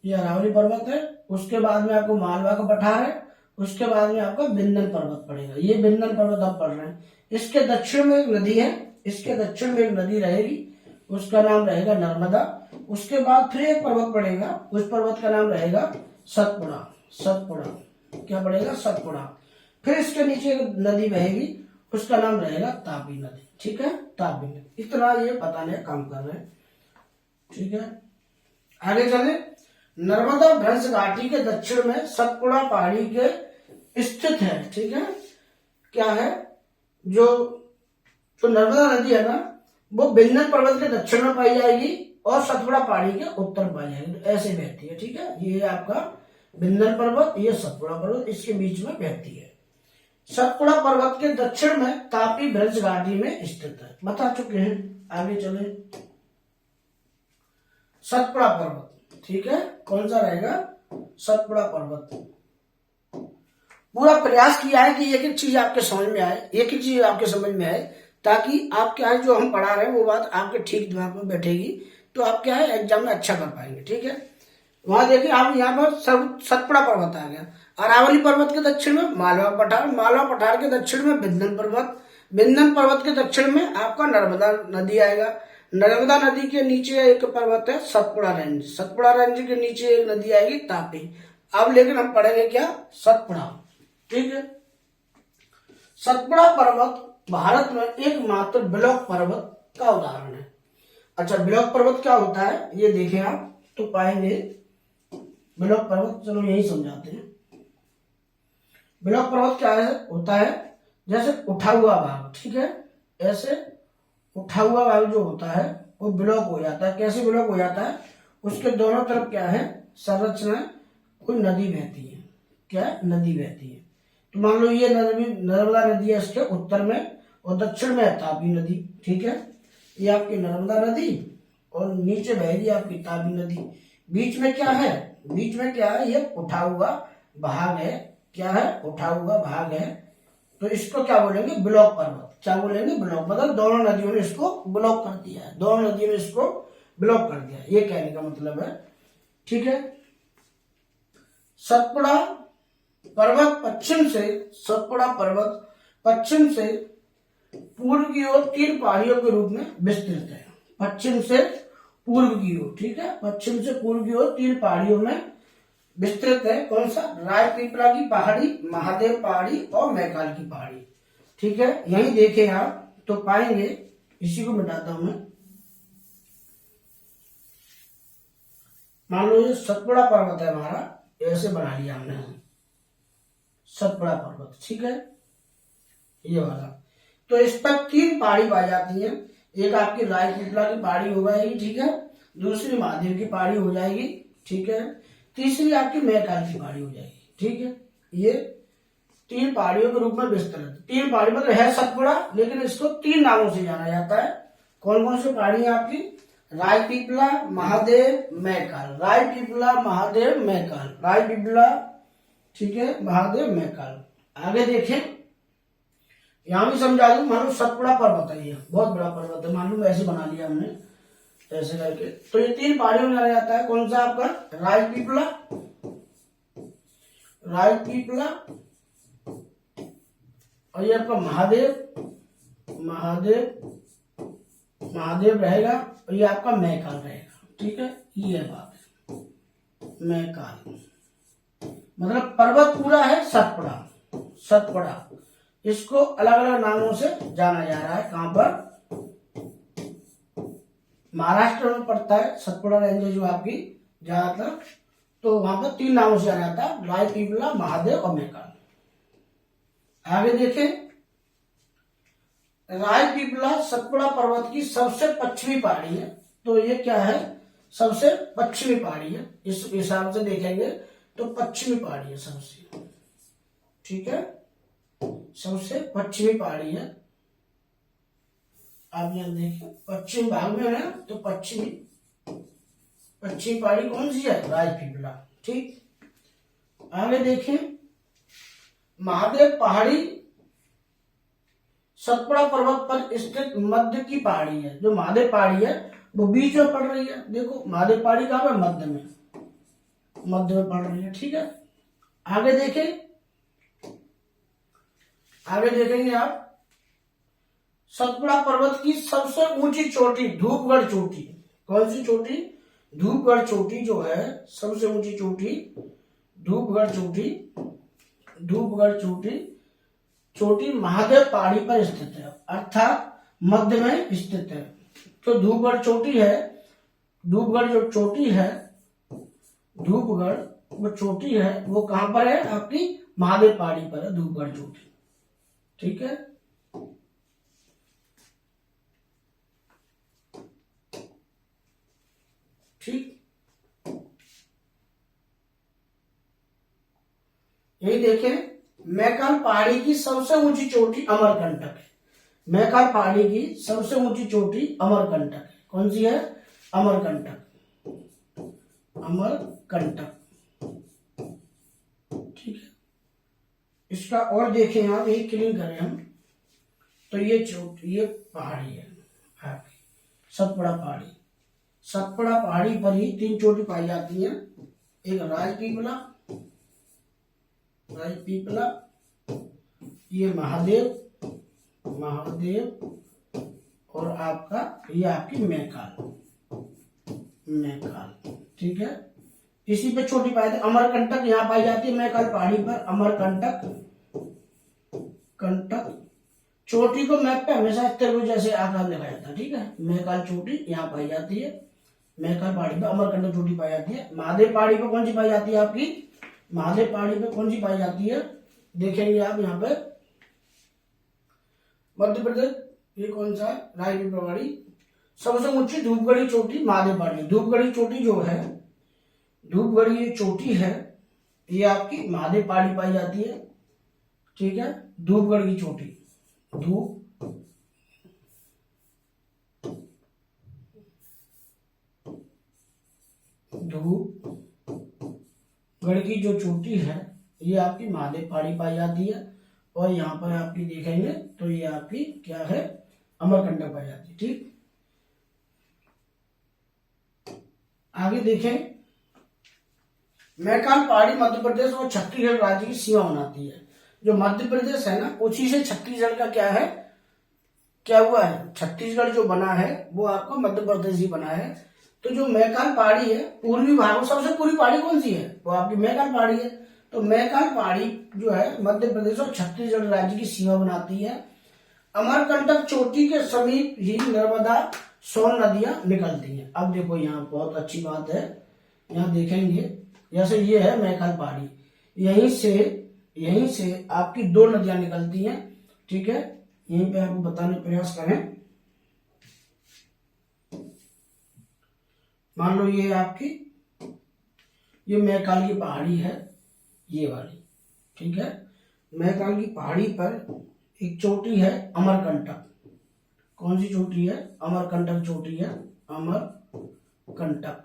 A: ये अरावली पर्वत है। उसके बाद में आपको मालवा का पठार है, उसके बाद में आपका बिंदन पर्वत पड़ेगा, ये बिंदन पर्वत आप पढ़ रहे हैं। इसके दक्षिण में एक नदी है, इसके दक्षिण में एक नदी रहेगी, उसका नाम रहेगा नर्मदा। उसके बाद फिर एक पर्वत पड़ेगा, उस पर्वत का नाम रहेगा सतपुड़ा, सतपुड़ा क्या पड़ेगा, सतपुड़ा। फिर इसके नीचे एक नदी बहेगी, उसका नाम रहेगा तापी नदी, ठीक है, तापी नदी। इतना ये बताने का काम कर रहे हैं, ठीक है। आगे चले, नर्मदा भ्रंश घाटी के दक्षिण में सतपुड़ा पहाड़ी के स्थित है, ठीक है। क्या है, जो जो नर्मदा नदी है ना, वो बिंदन पर्वत के दक्षिण में पाई जाएगी और सतपुड़ा पहाड़ी के उत्तर में पाई जाएगी, तो ऐसे बहती है, ठीक है। ये आपका बिंदन पर्वत, ये सतपुड़ा पर्वत, इसके बीच में बहती है। सतपुड़ा पर्वत के दक्षिण में तापी भ्रंश घाटी में स्थित है, बता चुके हैं। आगे चले, सतपुड़ा पर्वत, ठीक है, कौन सा रहेगा, सतपुड़ा पर्वत। पूरा प्रयास किया है कि एक एक चीज आपके समझ में आए, एक एक चीज आपके समझ में आए, ताकि आप क्या है जो हम पढ़ा रहे हैं वो बात आपके ठीक दिमाग में बैठेगी, तो आप क्या है एग्जाम में अच्छा कर पाएंगे, ठीक है। वहां देखिए आप यहाँ पर सतपुड़ा पर्वत आ गया। अरावली पर्वत के दक्षिण में मालवा पठार, मालवा पठार के दक्षिण में बिंदन पर्वत, बिंदन पर्वत के दक्षिण में आपका नर्मदा नदी आएगा। नर्मदा नदी के नीचे एक पर्वत है सतपुड़ा रेंज, सतपुड़ा रेंज के नीचे एक नदी आएगी तापी। अब लेकिन हम पढ़ेंगे क्या, सतपुड़ा, ठीक है। सतपुड़ा पर्वत भारत में एकमात्र ब्लॉक पर्वत का उदाहरण है। अच्छा, ब्लॉक पर्वत क्या होता है ये देखें आप तो पाएंगे। ब्लॉक पर्वत चलो यही समझाते हैं। ब्लॉक पर्वत क्या है, होता है जैसे उठा हुआ भाग, ठीक है, ऐसे उठा हुआ भाग जो होता है वो ब्लॉक हो जाता है। कैसे ब्लॉक हो जाता है, उसके दोनों तरफ क्या है, संरचना, कोई नदी बहती है, क्या है, नदी बहती है। तो मान लो ये नर्मदा नदी है, इसके उत्तर में, और दक्षिण में है तापी नदी, ठीक है। ये आपकी नर्मदा नदी और नीचे बहेगी आपकी तापी नदी। बीच में क्या है, बीच में क्या है, ये उठा हुआ भाग है, क्या है, उठा हुआ भाग है। तो इसको क्या बोलेंगे, ब्लॉक पर्वत। क्या बोलेंगे, ब्लॉक, मतलब दोनों नदियों ने इसको ब्लॉक कर दिया है, दोनों नदियों ने इसको ब्लॉक कर दिया, ये कहने का मतलब है, ठीक है। सतपुड़ा पर्वत पश्चिम से, सतपुड़ा पर्वत पश्चिम से पूर्व की ओर 3 पहाड़ियों के रूप में विस्तृत है। पश्चिम से पूर्व की ओर, ठीक है, पश्चिम से पूर्व की ओर 3 पहाड़ियों में विस्तृत है। कौन सा, रायपीपला की पहाड़ी, महादेव पहाड़ी और मैकाल की पहाड़ी, ठीक है। यही देखें आप तो पाएंगे, इसी को मिटाता हूं मैं। मान लो ये सतपुड़ा पर्वत है हमारा, ऐसे बना लिया हमने सतपुड़ा पर्वत, ठीक है, ये वाला। तो इस पर 3 पहाड़ी पाई जाती है। एक आपकी रायपीपला की पहाड़ी हो जाएगी, ठीक है, दूसरी महादेव की पहाड़ी हो जाएगी, ठीक है, तीसरी आपकी मैकाल की पहाड़ी हो जाएगी, ठीक है। ये 3 पहाड़ियों के रूप में विस्तृत, 3 पहाड़ी मतलब है सतपुड़ा, लेकिन इसको 3 नामों से जाना जाता है। कौन कौन सी पहाड़ी है आपकी, रायपीपला, महादेव, मैकाल, रायपीपला, महादेव, मैकाल, रायपीपला, ठीक है, महादेव, मैकाल। आगे देखें, यहां भी समझा दूं, मान लो सतपुड़ा पर्वत है, ये बहुत बड़ा पर्वत है, मान लो ऐसे बना लिया हमने ऐसे करके। तो ये 3 पहाड़ियों में जाना जाता है। कौन सा आपका, रायपीपला, रायपीपला, और ये आपका महादेव, महादेव, महादेव रहेगा, और ये आपका मैकाल रहेगा, ठीक है। ये बात है, मैकाल मतलब पर्वत पूरा है सतपुड़ा, सतपुड़ा, इसको अलग अलग नामों से जाना जा रहा है। कहां पर, महाराष्ट्र में पड़ता है सतपुड़ा रेंज जो आपकी ज्यादातर, तो वहां पर 3 नामों से जाना जाता है, रायपीपला, महादेव और मैकाल। आगे देखें, रायपीपला सतपुड़ा पर्वत की सबसे पश्चिमी पहाड़ी है। तो ये क्या है, सबसे पश्चिमी पहाड़ी है, इस हिसाब से देखेंगे तो पश्चिमी पहाड़ी है सबसे, ठीक है, सबसे पश्चिमी पहाड़ी है। आप यहां देखिए पश्चिम भाग में है तो पश्चिमी, पश्चिमी पहाड़ी कौन सी है? राजपीपला। ठीक, आगे देखें, महादेव पहाड़ी सतपुड़ा पर्वत पर स्थित मध्य की पहाड़ी है। जो महादेव पहाड़ी है वो बीच में पड़ रही है। देखो महादेव पहाड़ी कहां है? मध्य में, मध्य में पड़ रही है। ठीक है, आगे देखें, आगे देखेंगे आप, सतपुड़ा पर्वत की सबसे ऊंची चोटी धूपगढ़ चोटी। कौन सी चोटी? धूपगढ़ चोटी जो है सबसे ऊंची चोटी, धूपगढ़ चोटी, धूपगढ़ चोटी, चोटी महादेव पहाड़ी पर स्थित है, अर्थात मध्य में स्थित है। तो धूपगढ़ चोटी है, धूपगढ़ जो चोटी है, धूपगढ़ वो चोटी है, वो कहां पर है? आपकी महादेव पहाड़ी पर है धूपगढ़ चोटी। ठीक है, ठीक, यही देखें, मैकाल पहाड़ी की सबसे ऊंची चोटी अमरकंटक है। मैकाल पहाड़ी की सबसे ऊंची चोटी अमरकंटक है। कौन सी है? अमरकंटक, अमरकंटक। ठीक है, इसका और देखें आप, यही क्लीन करें हम, तो ये चोटी, ये पहाड़ी है आपकी सतपुड़ा पहाड़ी। सतपुड़ा पहाड़ी पर ही 3 चोटी पाई जाती है, एक राजपीपला, राजपीपला, ये महादेव, महादेव, और आपका ये आपकी मैकाल, मैकाल। ठीक है, इसी पे छोटी पाई जाती है। अमरकंटक यहाँ पाई जाती है मैकाल पहाड़ी पर, अमरकंटक, कंटक। चोटी को मैप पे हमेशा त्रिभुज जैसे आकार लगाया जाता है। ठीक है, मैकाल चोटी यहाँ पाई जाती है, मैकाल पहाड़ी पर अमरकंटक चोटी पाई जाती है। महादेव पहाड़ी पर कौन सी पाई जाती है? आपकी महादेव पहाड़ी पे कौन सी पाई जाती है? देखेंगे आप यहाँ पे, मध्य प्रदेश, ये कौन सा है? राजपीपला पहाड़ी। सबसे ऊंची धूपगढ़ी चोटी महादेव पहाड़ी। धूपगढ़ी चोटी जो है, धूपगढ़ी ये चोटी है, ये आपकी महादेव पहाड़ी पाई जाती है। ठीक है, धूपगढ़ की चोटी, धूप गढ़ की जो चोटी है ये आपकी महादेव पहाड़ी पाई जाती है। और यहाँ पर आपकी देखेंगे तो ये आपकी क्या है? अमरकंटक पाई जाती है। ठीक, आगे देखें, मैकाल पहाड़ी मध्य प्रदेश और छत्तीसगढ़ राज्य की सीमा बनाती है। जो मध्य प्रदेश है ना, उसी से छत्तीसगढ़ का क्या है, क्या हुआ है? छत्तीसगढ़ जो बना है वो आपका मध्य प्रदेश ही बना है। तो जो मैकाल पहाड़ी है पूर्वी भाग, सबसे पूर्वी पहाड़ी कौन सी है? वो आपकी मैकाल पहाड़ी है। तो मैकाल पहाड़ी जो है मध्य प्रदेश और छत्तीसगढ़ राज्य की सीमा बनाती है। अमरकंटक चोटी के समीप ही नर्मदा, सोन नदियां निकलती हैं। अब देखो यहाँ बहुत अच्छी बात है, यहाँ देखेंगे, जैसे ये है मैकाल पहाड़ी, यहीं से आपकी 2 नदियां निकलती हैं। ठीक है, यहीं पे आपको बताने का प्रयास करें। मान लो ये आपकी, ये मैकाल की पहाड़ी है, ये वाली। ठीक है, मैकाल की पहाड़ी पर एक चोटी है अमरकंटक। कौन सी चोटी है? अमरकंटक चोटी है, अमरकंटक,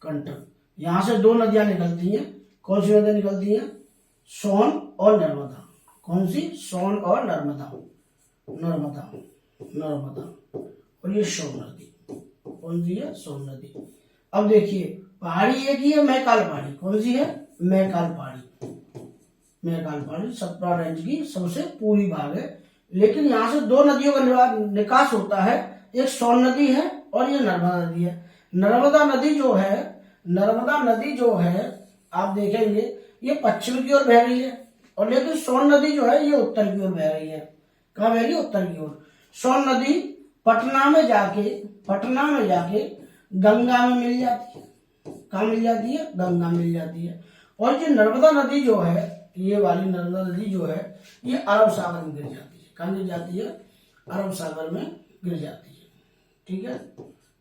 A: कंटक। यहां से 2 नदियां निकलती हैं। कौन सी नदियां निकलती हैं? सोन और नर्मदा। कौन सी? सोन और नर्मदा, नर्मदा, नर्मदा। और ये सोन नदी, कौन सी है? सोन नदी। अब देखिए, पहाड़ी एक ही है मैकाल पहाड़ी। कौन सी है? मैकाल पहाड़ी, मैकाल पहाड़ी सतपुड़ा रेंज की सबसे पूर्वी भाग है। लेकिन यहाँ से 2 नदियों का निकास होता है, एक सोन नदी है और ये नर्मदा नदी है। नर्मदा नदी जो है, नर्मदा नदी जो है आप देखेंगे ये पश्चिम की ओर बह रही है, और लेकिन सोन नदी जो है ये उत्तर की ओर बह रही है। कहाँ बह रही है? उत्तर की ओर। सोन नदी पटना में जाके गंगा में मिल जाती है। कहाँ मिल जाती है? गंगा मिल जाती है। और ये नर्मदा नदी जो है, ये वाली नर्मदा नदी जो है, ये अरब सागर में गिर जाती है। कहाँ गिर जाती है? अरब सागर में गिर जाती है। ठीक है,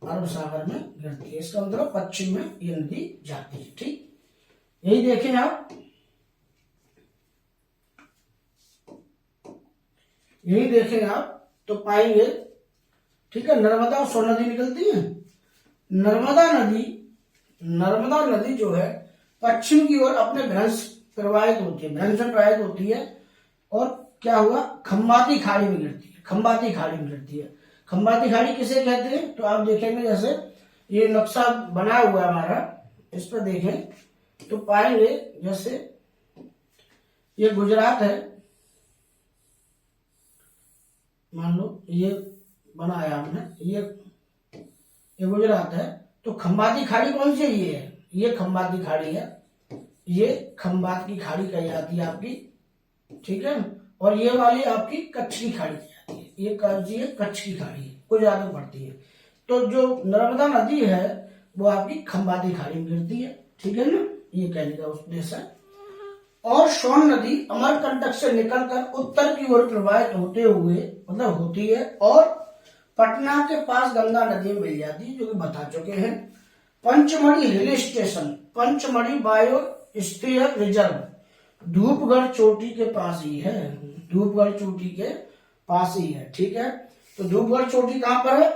A: अरब सागर में गिरती है। इसका मतलब पश्चिम में ये नदी जाती है। ठीक, यही देखें आप, यही देखें आप तो पाएंगे। ठीक है, नर्मदा और सोन नदी निकलती है, नर्मदा नदी जो है पश्चिम की ओर अपने भ्रंश प्रवाहित होती है, भ्रंश में प्रवाहित होती है और क्या हुआ, खंबाती खाड़ी में गिरती है, खंबाती खाड़ी में गिरती है। खंबाती खाड़ी किसे कहते हैं, तो आप देखेंगे जैसे ये नक्शा बना हुआ है हमारा, इस पर देखें तो पाएंगे जैसे ये गुजरात है, मान लो ये बनाया हमने, ये गुजरात है, तो खंबाती खाड़ी कौन सी है, ये है, ये खंबाती खाड़ी है, ये खंबात की खाड़ी कही जाती है आपकी, ठीक है। और ये वाली आपकी कच्छ की खाड़ी कही जाती है, ये कौन है, कच्छ की खाड़ी है, गुजरात में पड़ती है। तो जो नर्मदा नदी है वो आपकी खंबाती खाड़ी में गिरती है, ठीक है ना, ये कहने का उद्देश्य है। और सोन नदी अमरकंटक से निकलकर उत्तर की ओर प्रवाहित होते हुए मतलब होती है और पटना के पास गंगा नदी में मिल जाती है, जो कि बता चुके हैं। Pachmarhi hill station, Pachmarhi biosphere reserve Dhupgarh चोटी के पास ही है, धूपगढ़ चोटी के पास ही है, ठीक है। तो धूपगढ़ चोटी कहाँ पर है,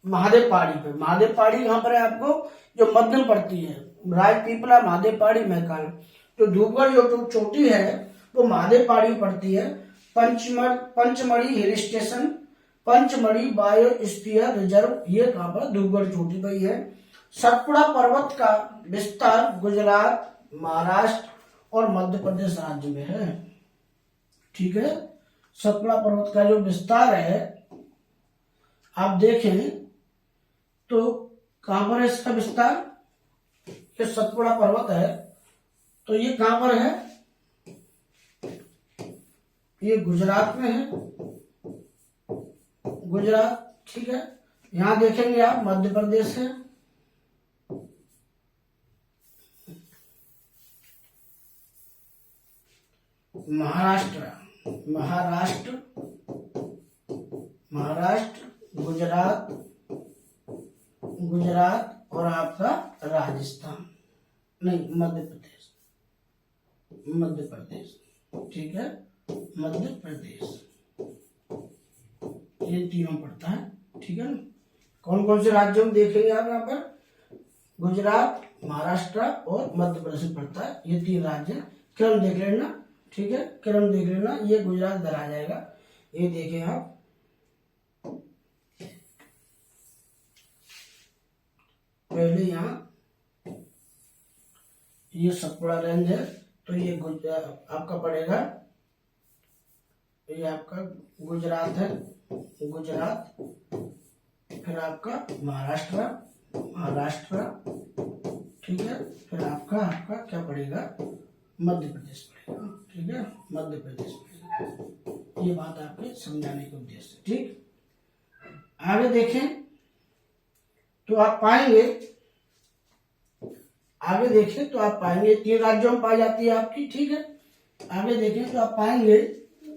A: महादेव पहाड़ी पे। महादेव पहाड़ी कहाँ पर है आपको, जो मध्य में पड़ती है, राजपीपला, महादेव पहाड़ी, महकाल। तो धूपगढ़ जो चोटी है वो महादेव पहाड़ी में पड़ती है। Pachmarhi hill station, Pachmarhi biosphere reserve, ये कहाँ पर, धूपगढ़ चोटी पर ही है। सतपुड़ा पर्वत का विस्तार गुजरात, महाराष्ट्र और मध्य प्रदेश राज्य में है, ठीक है। सतपुड़ा पर्वत का जो विस्तार है आप देखें तो कहां पर है इसका विस्तार, ये सतपुड़ा पर्वत है, तो ये कहां पर है, ये गुजरात में है, गुजरात, ठीक है। यहां देखेंगे आप मध्य प्रदेश है, महाराष्ट्र, गुजरात, और आपका राजस्थान, नहीं मध्य प्रदेश, ठीक है, मध्य प्रदेश, ये तीनों पड़ता है, ठीक है ना। कौन कौन से राज्यों में देखेंगे आप यहाँ पर, गुजरात, महाराष्ट्र और मध्य प्रदेश पड़ता है, ये 3 राज्य। क्रम देख लेना, ठीक है, क्रम देख लेना, ये गुजरात इधर आ जाएगा, ये देखें आप, पहले यहाँ ये सतपुड़ा रेंज है, तो ये आपका पड़ेगा, ये आपका गुजरात है, गुजरात, फिर आपका महाराष्ट्र, ठीक है, फिर आपका क्या पड़ेगा, मध्य प्रदेश पड़ेगा, ठीक है, मध्य प्रदेश पड़ेगा। ये बात आपके समझाने के उद्देश्य, ठीक। आगे देखें तो आप पाएंगे, आगे देखें तो आप पाएंगे 3 राज्यों में पाई जाती है आपकी, ठीक है। आगे देखें तो आप पाएंगे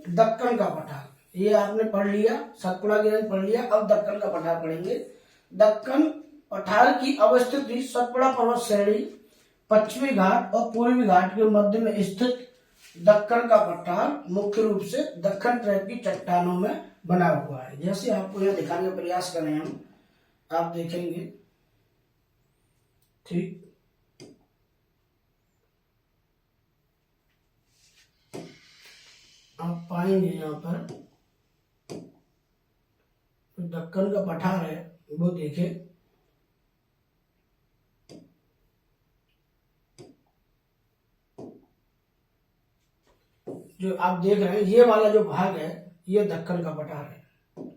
A: दक्कन का पठार, ये आपने पढ़ लिया, सतपुड़ा की रेंज पढ़ लिया, अब दक्कन का पठार पढ़ेंगे। दक्कन पठार की अवस्थिति सतपुड़ा पर्वत श्रेणी, पश्चिमी घाट और पूर्वी घाट के मध्य में स्थित दक्कन का पठार मुख्य रूप से दक्कन ट्रैप की चट्टानों में बना हुआ है। जैसे आपको यह दिखाने का प्रयास करें हम, आप देखेंगे, ठीक, आप पाएंगे यहाँ पर तो दक्कन का पठार है, वो देखें, जो आप देख रहे हैं ये वाला जो भाग है ये दक्कन का पठार है,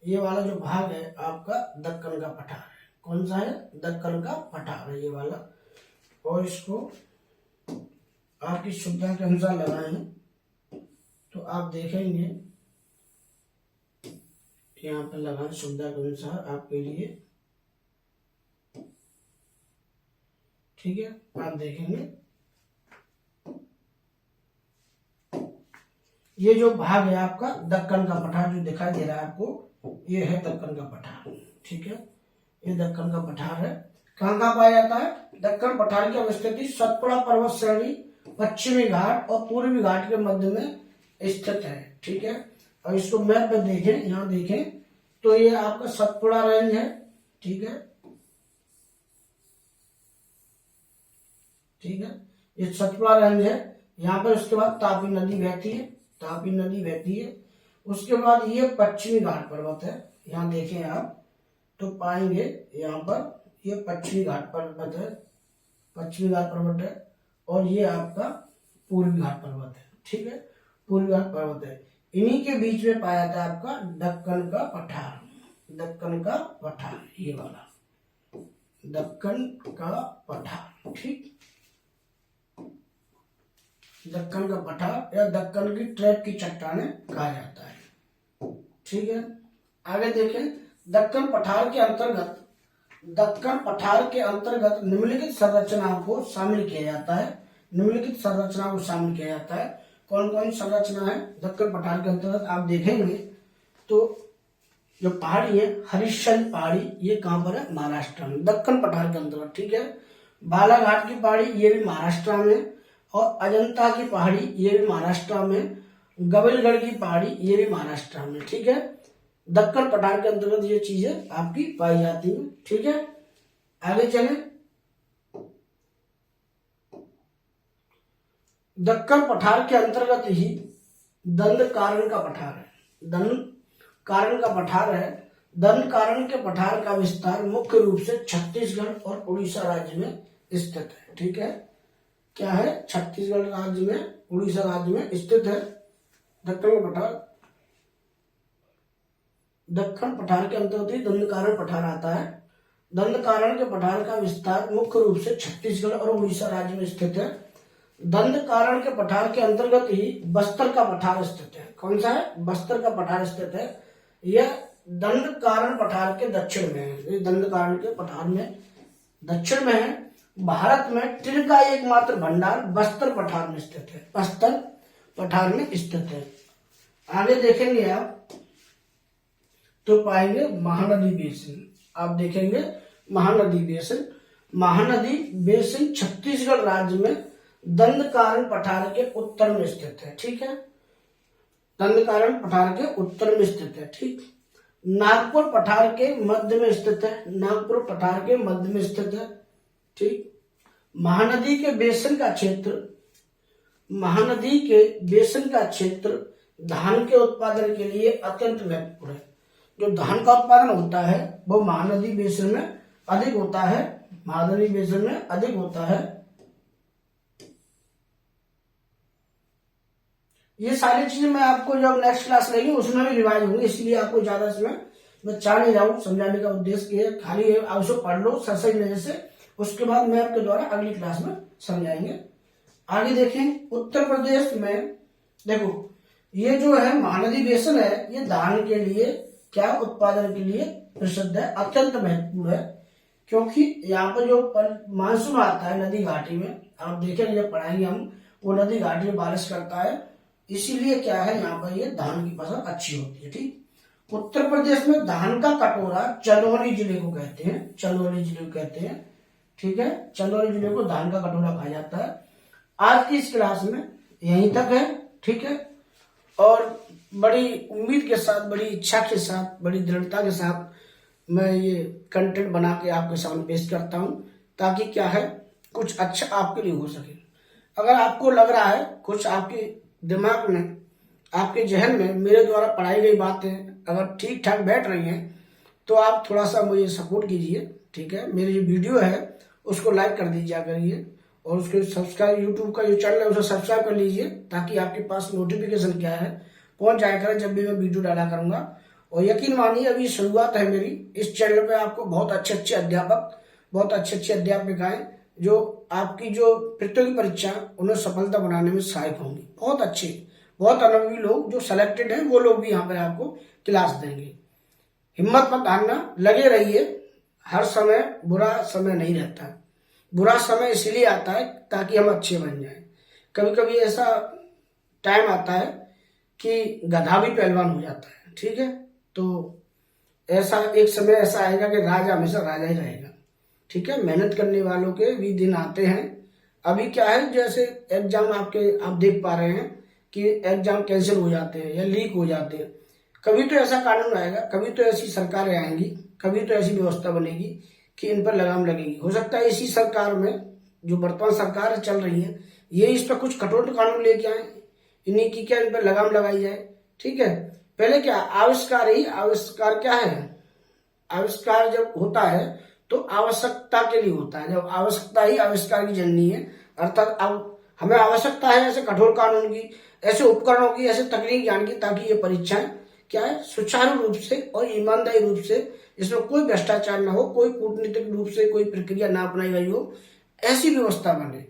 A: ये वाला जो भाग है आपका दक्कन का पठार है। कौन सा है, दक्कन का पठार है ये वाला। और इसको आपकी सुविधा के अनुसार लगाएं तो आप देखेंगे यहाँ पर लगाएं सुविधा के अनुसार आपके लिए, ठीक है। आप देखेंगे ये जो भाग है आपका दक्कन का पठार जो दिखाई दे रहा है आपको, ये है दक्कन का पठार, ठीक है, ये दक्कन का पठार है। कहाँ कहाँ पाया जाता है, दक्कन पठार की अवस्थिति सतपुड़ा पर्वत श्रेणी, पश्चिमी घाट और पूर्वी घाट के मध्य में स्थित है, ठीक है। और इसको मैप में देखें, यहाँ देखें तो ये आपका सतपुड़ा रेंज है, ठीक है, ठीक है, ये सतपुड़ा रेंज है। यहाँ पर उसके बाद तापी नदी बहती है, तापी नदी बहती है। उसके बाद ये पश्चिमी घाट पर्वत है। यहाँ देखें आप तो पाएंगे यहाँ पर ये पश्चिमी घाट पर्वत है, पश्चिमी घाट पर्वत है। और ये आपका पूर्वी घाट पर्वत है, ठीक है, पूर्वी घाट पर्वत है। इन्हीं के बीच में पाया था आपका दक्कन का पठार, दक्कन का पठार, ये वाला दक्कन का पठार, ठीक, दक्कन का पठार या दक्कन की ट्रैप की चट्टानें कहा जाता है, ठीक है। आगे देखें, दक्कन पठार के अंतर्गत, दक्कन पठार के अंतर्गत निम्नलिखित संरचनाओं को शामिल किया जाता है, निम्नलिखित संरचनाओं को शामिल किया जाता है। कौन कौन संरचना है दक्कन पठार के अंतर्गत आप देखेंगे तो जो पहाड़ी है हरिश्चंद्र पहाड़ी, ये कहां पर है, महाराष्ट्र में, दक्कन पठार के अंतर्गत, ठीक है। बालाघाट की पहाड़ी ये भी महाराष्ट्र में, और अजंता की पहाड़ी ये भी महाराष्ट्र में, गबलगढ़ की पहाड़ी ये भी महाराष्ट्र में, ठीक है। दक्कन पठार के अंतर्गत ये चीजें आपकी पाई जाती हैं, ठीक है। आगे चलें, दक्कन पठार के अंतर्गत ही दंडकारण्य का पठार है, दंडकारण्य का पठार है। दंडकारण्य के पठार का विस्तार मुख्य रूप से छत्तीसगढ़ और उड़ीसा राज्य में स्थित है, ठीक है। क्या है, छत्तीसगढ़ राज्य में, उड़ीसा राज्य में स्थित है दक्कन का पठार। दक्कन पठार के अंतर्गत ही दंडकारण्य पठार आता है। दंडकारण्य के पठार का विस्तार मुख्य रूप से छत्तीसगढ़ और उड़ीसा राज्य में स्थित है। दंडकारण्य के पठार के अंतर्गत ही बस्तर का पठार स्थित है। कौन सा है, बस्तर का पठार स्थित है। यह दंडकारण्य पठार के दक्षिण में है, दंडकारण्य के पठार में दक्षिण में है। भारत में टिल का एकमात्र भंडार बस्तर पठार में स्थित है, बस्तर पठार में स्थित है। आगे देखेंगे आप तो पाएंगे महानदी बेसिन, आप देखेंगे महानदी बेसिन। महानदी बेसिन छत्तीसगढ़ राज्य में दंडकारण्य पठार के उत्तर में स्थित है, ठीक है, दंडकारण्य पठार के उत्तर में स्थित है, ठीक। नागपुर पठार के मध्य में स्थित है, नागपुर पठार के मध्य में स्थित है, ठीक। महानदी के बेसिन का क्षेत्र, महानदी के बेसिन का क्षेत्र धान के उत्पादन के लिए अत्यंत महत्वपूर्ण है। जो धान का उत्पादन होता है वो महानदी बेसिन में अधिक होता है, महानदी बेसिन में अधिक होता है। ये सारी चीजें मैं आपको जब नेक्स्ट क्लास लेंगे उसमें भी रिवाइज होंगे, इसलिए आपको ज्यादा इसमें मैं चाह नहीं जाऊँ, समझाने का उद्देश्य ये खाली आप उसको पढ़ लो सही नजर से, उसके बाद मैं आपके द्वारा अगली क्लास में समझाएंगे। आगे देखें, उत्तर प्रदेश में देखो ये जो है महानदी बेसिन है, ये धान के लिए क्या उत्पादन के लिए प्रसिद्ध है, अत्यंत महत्वपूर्ण है। क्योंकि यहाँ पर जो मानसून आता है नदी घाटी में, आप देखेंगे जब पढ़ाएंगे हम, वो नदी घाटी में बारिश करता है, इसीलिए क्या है यहाँ पर ये धान की फसल अच्छी होती है, ठीक। उत्तर प्रदेश में धान का कटोरा चंदौली जिले को कहते हैं, चंदौली जिले को कहते हैं, ठीक है, चंदौली जिले को धान का कटोरा कहा जाता है। आज की इस क्लास में यहीं तक है, ठीक है। और बड़ी उम्मीद के साथ, बड़ी इच्छा के साथ, बड़ी दृढ़ता के साथ मैं ये कंटेंट बना के आपके सामने पेश करता हूँ, ताकि क्या है कुछ अच्छा आपके लिए हो सके। अगर आपको लग रहा है कुछ आपके दिमाग में, आपके जहन में मेरे द्वारा पढ़ाई गई बातें अगर ठीक ठाक बैठ रही हैं तो आप थोड़ा सा मुझे सपोर्ट कीजिए, ठीक है। मेरी जो वीडियो है उसको लाइक कर दीजिए करिए, और उसके सब्सक्राइब, यूट्यूब का जो चैनल है उसे सब्सक्राइब कर लीजिए, ताकि आपके पास नोटिफिकेशन क्या है पहुंच जाया करे जब भी मैं वीडियो डाला करूंगा। और यकीन मानिए अभी शुरुआत है मेरी, इस चैनल पे आपको बहुत अच्छे अच्छे अध्यापक, बहुत अच्छे अच्छे अध्यापिकाएं जो आपकी जो प्रतियोगी परीक्षा उन्हें सफलता बनाने में सहायक होंगी। बहुत अच्छे, बहुत अनुभवी लोग जो सिलेक्टेड हैं वो लोग भी यहाँ पर आपको क्लास देंगे। हिम्मत मत हारना, लगे रहिए। हर समय बुरा समय नहीं रहता, बुरा समय इसलिए आता है ताकि हम अच्छे बन जाएं। कभी कभी ऐसा टाइम आता है कि गधा भी पहलवान हो जाता है, ठीक है। तो ऐसा एक समय ऐसा आएगा कि राजा हमेशा राजा ही रहेगा, ठीक है। मेहनत करने वालों के भी दिन आते हैं। अभी क्या है, जैसे एग्जाम आपके आप देख पा रहे हैं कि एग्जाम कैंसिल हो जाते हैं या लीक हो जाते हैं। कभी तो ऐसा कानून आएगा, कभी तो ऐसी सरकारें आएंगी, कभी तो ऐसी व्यवस्था बनेगी कि इन पर लगाम लगेगी। हो सकता है इसी सरकार में जो वर्तमान सरकार चल रही है, ये इस पर कुछ कठोर कानून लेके आए, इन्हीं की क्या इन पर लगाम लगाई जाए। ठीक है, पहले क्या आविष्कार क्या है, आविष्कार जब होता है तो आवश्यकता के लिए होता है, जब आवश्यकता ही आविष्कार की जननी है। अर्थात अब हमें आवश्यकता है ऐसे कठोर कानून की, ऐसे उपकरणों की, ऐसे तकनीकी ज्ञान की, ताकि ये परीक्षाएं क्या है सुचारू रूप से और ईमानदारी रूप से, इसमें कोई भ्रष्टाचार ना हो, कोई कूटनीतिक रूप से कोई प्रक्रिया ना अपनाई गई हो, ऐसी व्यवस्था बने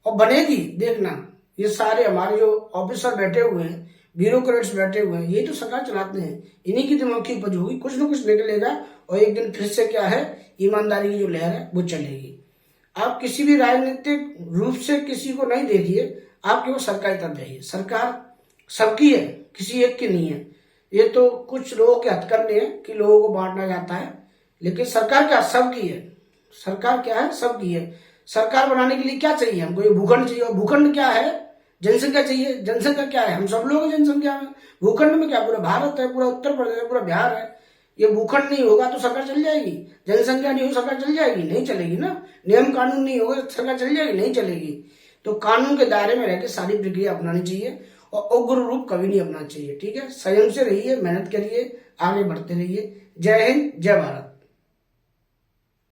A: और बनेगी। देखना, ये सारे हमारे जो ऑफिसर बैठे हुए हैं, ब्यूरोक्रेट्स बैठे हुए हैं, ये तो सरकार चलाते हैं, इन्हीं की दिमाग की उपज होगी, कुछ ना कुछ निकलेगा और एक दिन फिर से क्या है ईमानदारी की जो लहर है वो चलेगी। आप किसी भी राजनीतिक रूप से किसी को नहीं देखिए, आप केवल सरकारी तरफ जाइए। सरकार सबकी है, किसी एक की नहीं है। ये तो कुछ लोगों के हथकंडे हैं कि लोगों को बांटना जाता है, लेकिन सरकार क्या सबकी है। सरकार क्या है सबकी है। सरकार बनाने के लिए क्या चाहिए हमको, ये भूखंड चाहिए। और भूखंड क्या है, जनसंख्या चाहिए। जनसंख्या क्या है, हम सब लोग जनसंख्या में। भूखंड में क्या पूरा भारत है, पूरा उत्तर प्रदेश है, पूरा बिहार है। ये भूखंड नहीं होगा तो सरकार चल जाएगी, जनसंख्या नहीं होगी सरकार चल जाएगी, नहीं चलेगी ना। नियम कानून नहीं होगा सरकार चल जाएगी, नहीं चलेगी। तो कानून के दायरे में रहकर सारी प्रक्रिया अपनानी चाहिए और उग्र रूप कभी नहीं अपनाना चाहिए। ठीक है, संयम से रहिए, मेहनत करिए, आगे बढ़ते रहिए। जय हिंद, जय भारत।